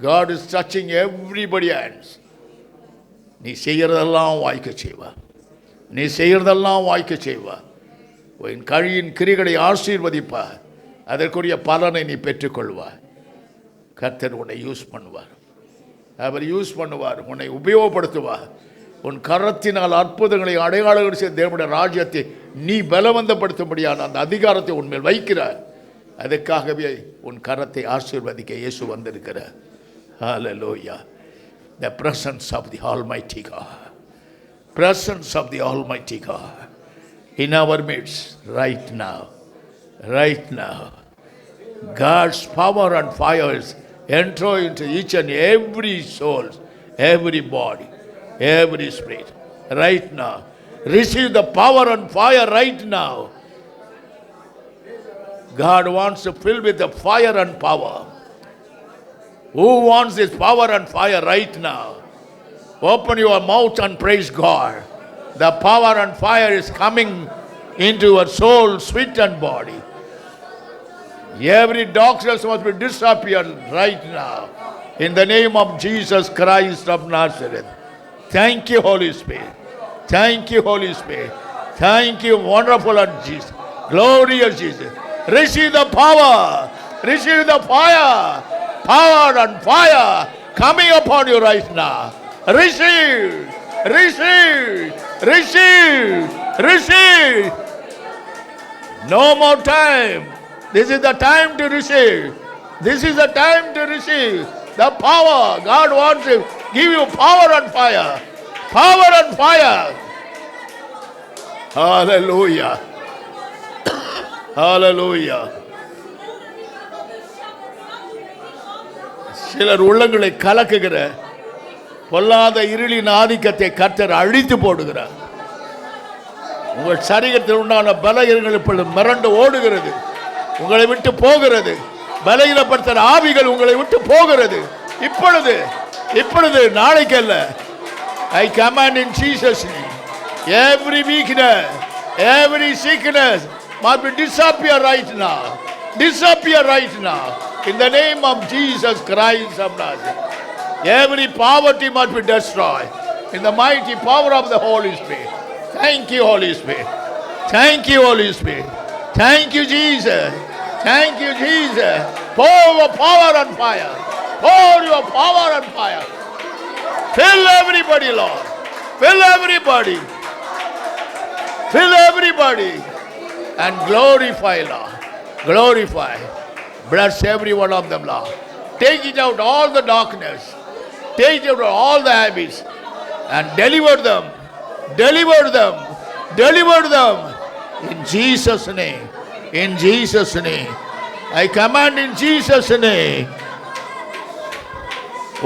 God is touching everybody's hands. நீ செய்கிறதெல்லாம் வாய்க்க செய்வார். நீ செய்கிறதெல்லாம் வாய்க்க செய்வார். உன் கழியின் கிரிகளை ஆசீர்வதிப்பார். அதற்குரிய பலனை நீ பெற்றுக்கொள்வார். கர்த்தர் உன்னை யூஸ் பண்ணுவார். அவர் யூஸ் பண்ணுவார், உன்னை உபயோகப்படுத்துவார். உன் கரத்தினால் அற்புதங்களை அடையாளங்கள் செய்த தேவனுடைய ராஜ்யத்தை நீ பலவந்தப்படுத்தும்படியான அந்த அதிகாரத்தை உன்மேல் வைக்கிறார். அதுக்காகவே உன் கரத்தை ஆசீர்வதிக்க இயேசு வந்திருக்கிறார். Hallelujah. The presence of the Almighty God. Presence of the Almighty God in our midst right now. Right now. God's power and fires enter into each and every soul, every body, every spirit. Right now. Receive the power and fire right now. God wants to fill with the fire and power. Who wants this power and fire right now? Open your mouth and praise God. The power and fire is coming into your soul, spirit and body. Every darkness must be disappeared right now. In the name of Jesus Christ of Nazareth. Thank you, Holy Spirit. Thank you, Holy Spirit. Thank you, wonderful Lord Jesus. Glorious Jesus. Receive the power. Receive the fire. Power and fire coming upon you right now. Receive. Receive. Receive. Receive. No more time. This is the time to receive. This is the time to receive the power. God wants to give you power and fire. Power and fire. Hallelujah. Hallelujah. சிலர் உள்ளங்களை கலக்குகிற பொல்லாத இருளின் ஆதிக்கத்தை கர்த்தர் அழித்து போடுகிறார். உங்கள் சரீரத்தில் உண்டான பலகீனங்கள் இப்பொழுது மிரண்டு ஓடுகிறது, உங்களை விட்டு போகிறது. பலகீனப்படுத்துகிற ஆவிகள் உங்களை விட்டு போகிறது. இப்பொழுது இப்பொழுது நாளைக்கு அல்ல. I command in Jesus' name. Every weakness, every sickness must be disappear right now. Disappear right now. In the name of Jesus Christ of Nazareth. Every poverty must be destroyed. In the mighty power of the Holy Spirit. Thank you, Holy Spirit. Thank you, Holy Spirit. Thank you, Jesus. Thank you, Jesus. Pour your power and fire. Pour your power and fire. Fill everybody, Lord. Fill everybody. Fill everybody. And glorify, Lord. Glorify. Bless every one of them, Lord. Take it out all the darkness. Take out all the habits. And deliver them. Deliver them. Deliver them. In Jesus' name. In Jesus' name. I command in Jesus' name.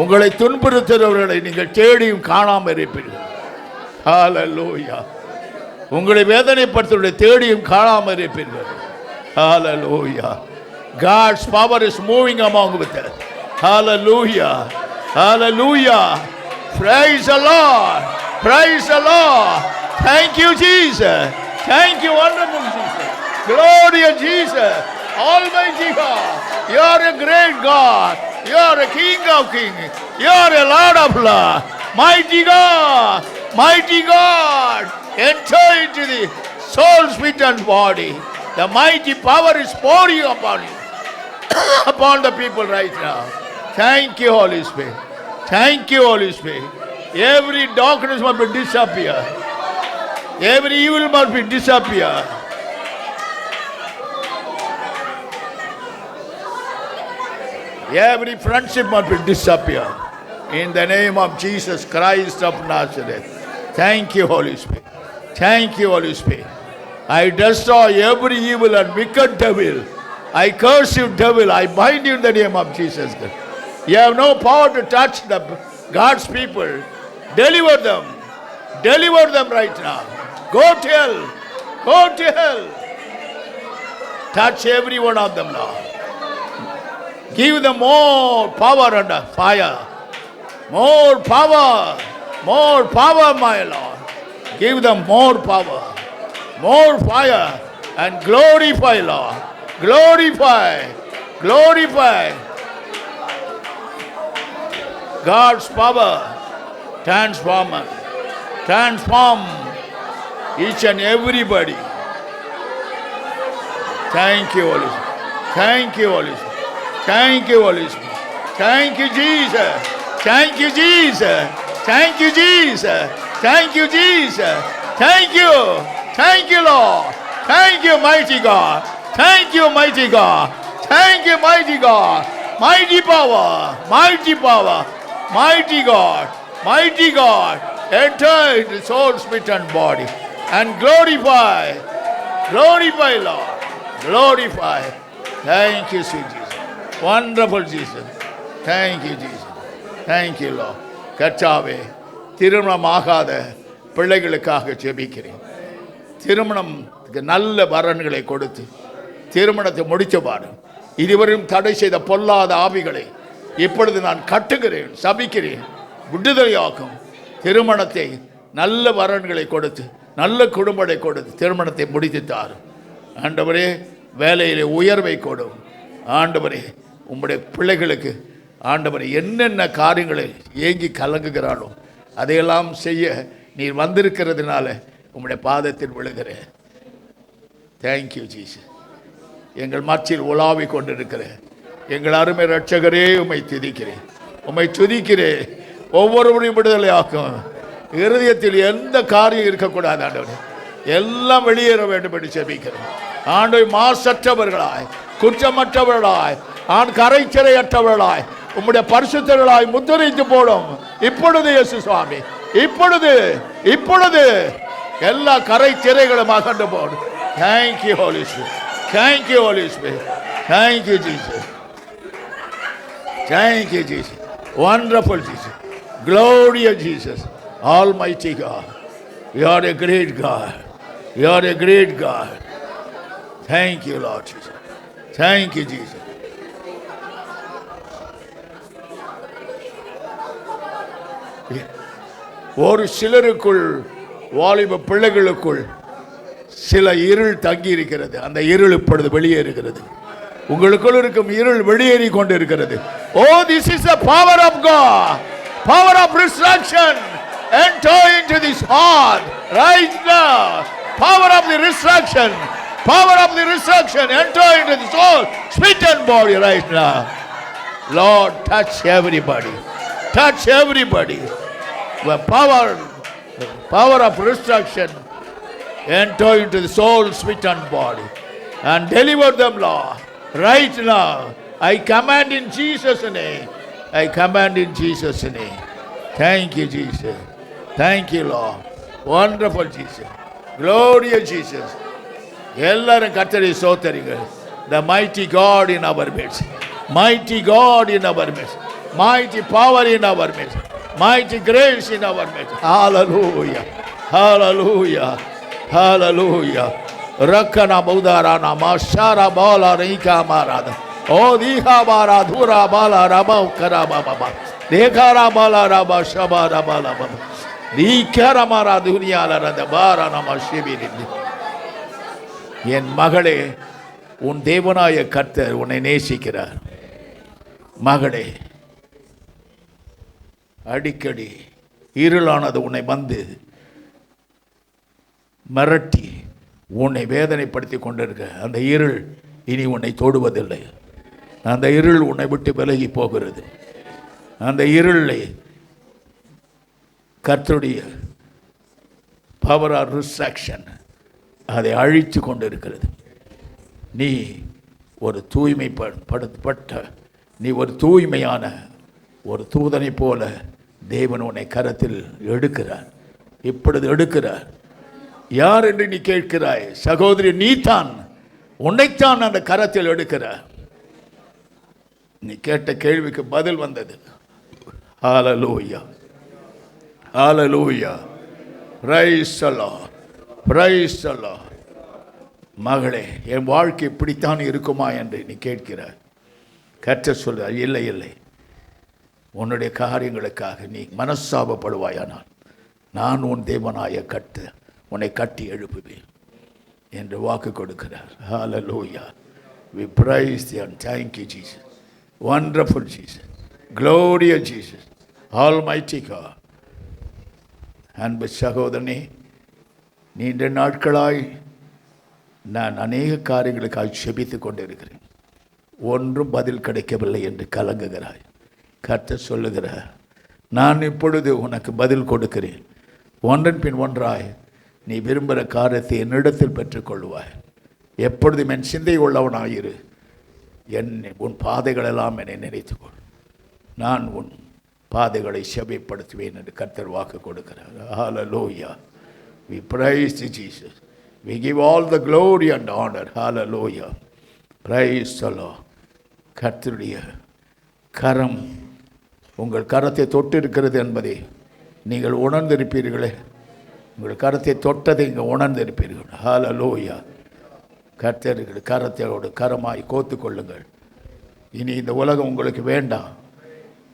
உங்களை துன்புறுத்துகிறவர்களை நீங்கள் தேடியும் காணாமல் இருப்பீர்கள். ஹல்லேலூயா. உங்களை வேதனைப்படுத்துவதை தேடியும் காணாமல் இருப்பீர்கள். ஹல்லேலூயா. God's power is moving among with us. Hallelujah. Hallelujah. Praise the Lord. Praise the Lord. Thank you, Jesus. Thank you, wonderful Jesus. Glorious Jesus. Almighty God. You are a great God. You are a King of kings. You are a Lord of lords. Mighty God. Mighty God. Enter into the soul, spirit and body. The mighty power is pouring upon you. Upon the people right now. Thank you, Holy Spirit. Thank you, Holy Spirit. Every darkness must be disappear. Every evil must be disappear. Every friendship must be disappear. In the name of Jesus Christ of Nazareth. Thank you, Holy Spirit. Thank you, Holy Spirit. I destroy every evil and wicked devil. I curse you, devil. I bind you in the name of Jesus. You have no power to touch the God's people. Deliver them. Deliver them right now. Go to hell. Go to hell. Touch every one of them, Lord. Give them more power and fire. More power. More power, my Lord. Give them more power. More fire. And glorify, Lord. Glorify. Glorify. God's power. Transform. Transform each and everybody. Thank you, Holy Spirit. Thank you, Holy Spirit. Thank you, Holy Spirit. Thank you, Jesus. Thank you, Jesus. Thank you, Jesus. Thank you, Jesus. Thank you. Thank you, Lord. Thank you, mighty God. Thank you, mighty God. Thank you, mighty God. Mighty power. Mighty power. Mighty God. Mighty God. Enter into soul, spirit and body. And glorify. Glorify, Lord. Glorify. Thank you, sweet Jesus. Wonderful Jesus. Thank you, Jesus. Thank you, Lord. கர்த்தாவே, திருமணம் ஆகாத பிள்ளைகளுக்காக ஜெபிக்கிறேன். திருமணத்துக்கு நல்ல வரன்களை கொடுத்து திருமணத்தை முடிச்சவாறு இதுவரையும் தடை செய்த பொல்லாத ஆவிகளை இப்பொழுது நான் கட்டுகிறேன், சபிக்கிறேன், விடுதலையாக்கும். திருமணத்தை நல்ல வரன்களை கொடுத்து நல்ல குடும்பத்தை கொடுத்து திருமணத்தை முடித்து தாரும். ஆண்டவரே, வேலையிலே உயர்வை கொடும். ஆண்டவரே, உம்முடைய பிள்ளைகளுக்கு ஆண்டவரே என்னென்ன காரியங்களை ஏங்கி கலங்குகிறானோ அதையெல்லாம் செய்ய நீர் வந்திருக்கிறதுனால உம்முடைய பாதத்தில் விழுகிறேன். Thank you Jesus. எங்கள் மத்தியில் உலாவிக் கொண்டிருக்கிற எங்கள் அருமை ரட்சகரே, உம்மை துதிக்கிறேன், உம்மை துதிக்கிறேன். ஒவ்வொருவரையும் விடுதலை ஆக்கும். இருதயத்தில் எந்த காரியம் இருக்கக்கூடாது ஆண்டவரே, எல்லாம் வெளியேற வேண்டும் என்று ஜெபிக்கிறேன். ஆண்டவரே, மாசற்றவர்களாய், குற்றமற்றவர்களாய், கரைச்சலையற்றவர்களாய், உம்முடைய பரிசுத்தர்களாய் முத்திரைத்து போடும். இப்பொழுது இயேசு சுவாமி, இப்பொழுது இப்பொழுது எல்லா கரை திரைகளும் அகன்று போடும். Thank you, Holy Spirit. Thank you, Holy Spirit. Thank you, Jesus. Thank you, Jesus. Wonderful Jesus. Glorious Jesus. Almighty God. You are a great God. You are a great God. Thank you, Lord Jesus. Thank you, Jesus. ஒரு சிலருக்குள், வாலிப பிள்ளைகளுக்குள் சில இருள் தங்கி இருக்கிறது. அந்த இருள் இப்பொழுது வெளியேறுகிறது. உங்களுக்குள் இருக்கும் இருள் வெளியேறி கொண்டிருக்கிறது. Oh, this is the power of God. Power of resurrection. Enter into this heart right now. Power of the resurrection. Power of the resurrection enter into the soul, spirit and body right now. Lord, touch everybody. Touch everybody. The power of resurrection enter into the soul, spirit and body. And deliver them, Lord. Right now. I command in Jesus' name. I command in Jesus' name. Thank you, Jesus. Thank you, Lord. Wonderful Jesus. Glorious Jesus. எல்லாரும் கர்த்தரை ஸ்தோத்திரிங்க. The mighty God in our midst. Mighty God in our midst. Mighty power in our midst. Mighty grace in our midst. Hallelujah. Hallelujah. Hallelujah. Rakana Budarana Mashara Bala Rika Marada. Oh Diha Bara Dura Bala Raba Karaba Baba. Dekara Bala Raba Shabara Bala Baba. Dikara Mara Dunia Rada Bara Namashibi. என் மகளே, உன் தேவனாய கர்த்தர் உன்னை நேசிக்கிறார். மகளே, அடிக்கடி இருளானது உன்னை வந்து மிரட்டி உன்னை வேதனைப்படுத்தி கொண்டிருக்க அந்த இருள் இனி உன்னை தொடுவதில்லை. அந்த இருள் உன்னை விட்டு விலகி போகிறது. அந்த இருளை கர்த்தருடைய பவர் ஆஃப் ரிசக்ஷன் அதை அழித்து கொண்டிருக்கிறது. நீ ஒரு தூய்மைப்பட்ட நீ ஒரு தூய்மையான ஒரு தூதனை போல தேவன் உன்னை கரத்தில் எடுக்கிறார். இப்பொழுது எடுக்கிறார். யார் என்று நீ கேட்கிறாய்? சகோதரி, நீதான், உன்னைத்தான் அந்த கரத்தில் எடுக்கிறார். நீ கேட்ட கேள்விக்கு பதில் வந்தது. Hallelujah, hallelujah, praise the Lord, praise the Lord. மகளே, என் வாழ்க்கை இப்படித்தான் இருக்குமா என்று நீ கேட்கிறாய். கர்த்தர் சொல்றார், இல்லை இல்லை, உன்னுடைய காரியங்களுக்காக நீ மனஸ்தாபப்படுவாயானால் நான் உன் தேவனாய உன்னை கட்டி எழுப்புவேன் என்று வாக்கு கொடுக்கிறார். ஹல்லேலூயா. We praise thee and thank you, Jesus. Wonderful Jesus. Glorious Jesus. Almighty God. அன்பு சகோதரனே, நீண்ட நாட்களாய் நான் அநேக காரியங்களுக்காக செபித்து கொண்டிருக்கிறேன். ஒன்றும் பதில் கிடைக்கவில்லை என்று கலங்குகிறாய். கர்த்தர் சொல்லுகிறார், நான் இப்பொழுது உனக்கு பதில் கொடுக்கிறேன். ஒன்றன் பின் ஒன்றாய் நீ விரும்புகிற காரியத்தை என்னிடத்தில் பெற்றுக்கொள்வாய். எப்பொழுதும் என் சிந்தை உள்ளவனாயிரு. உன் பாதைகளெல்லாம் என்னை நினைத்துக்கொள். நான் உன் பாதைகளை செவைப்படுத்துவேன் என்று கர்த்தர் வாக்கு கொடுக்கிறார். ஹல்லேலூயா. We praise Jesus. We give all the glory and honor. Hallelujah. Praise the Lord. கர்த்தருடைய கரம் உங்கள் கரத்தை தொட்டு இருக்கிறது என்பதை நீங்கள் உணர்ந்திருப்பீர்களே. உங்கள் கரத்தை தொட்டதை இங்கே உணர்ந்திருப்பீர்கள். ஹல்லேலூயா. கர்த்தருடைய கரத்தோடு கரமாய் கோத்து கொள்ளுங்கள். இனி இந்த உலகம் உங்களுக்கு வேண்டாம்.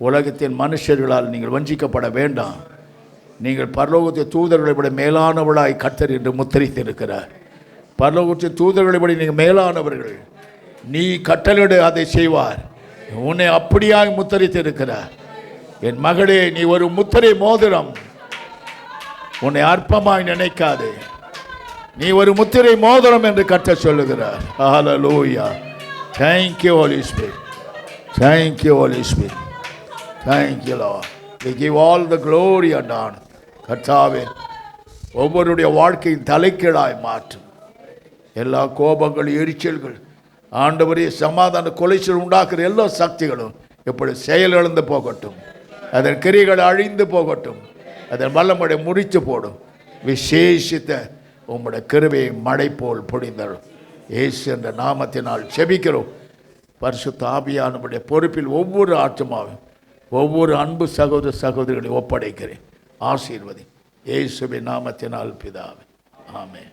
உலகத்தின் மனுஷர்களால் நீங்கள் வஞ்சிக்கப்பட வேண்டாம். நீங்கள் பரலோகத்தின் தூதர்களை விட மேலானவளாய் கர்த்தர் என்று முத்திரித்திருக்கிறார். பரலோகத்தின் தூதர்களை விட நீங்கள் மேலானவர்கள். நீ கட்டளையிட அதை செய்வார். உன்னை அப்படியாய் முத்திரித்திருக்கிறார். என் மகளே, நீ ஒரு முத்திரை மோதிரம். உன்னை அற்பமாய் நினைக்காது. நீ ஒரு முத்திரை மோதிரம் என்று கர்த்தர் சொல்லுகிறார். ஹல்லேலூயா. Thank you, Holy Spirit. Thank you, Holy Spirit. Thank you, Lord. We give all the glory and honor. கர்த்தாவே, ஒவ்வொருடைய வாழ்க்கையின் தலைக்கீழாய் மாற்றும் எல்லா கோபங்கள், எரிச்சல்கள், ஆண்டவரே சமாதான கொலைச்சல் உண்டாக்குற எல்லா சக்திகளும் இப்படி செயலிழந்து போகட்டும். அதன் கிரிகள் அழிந்து போகட்டும். அதன் வல்லமுடைய முறித்து போடும். விசேஷித்த உம்முடைய கிருபையை மழை போல் பொழிந்தரும். இயேசு என்ற நாமத்தினால் செபிக்கிறோம். பரிசுத்த ஆவியானவருடைய பொறுப்பில் ஒவ்வொரு ஆத்மாவும், ஒவ்வொரு அன்பு சகோதர சகோதரிகளை ஒப்படைக்கிறேன். ஆசீர்வதி. இயேசுவின் நாமத்தினால் பிதாவே. ஆமென்.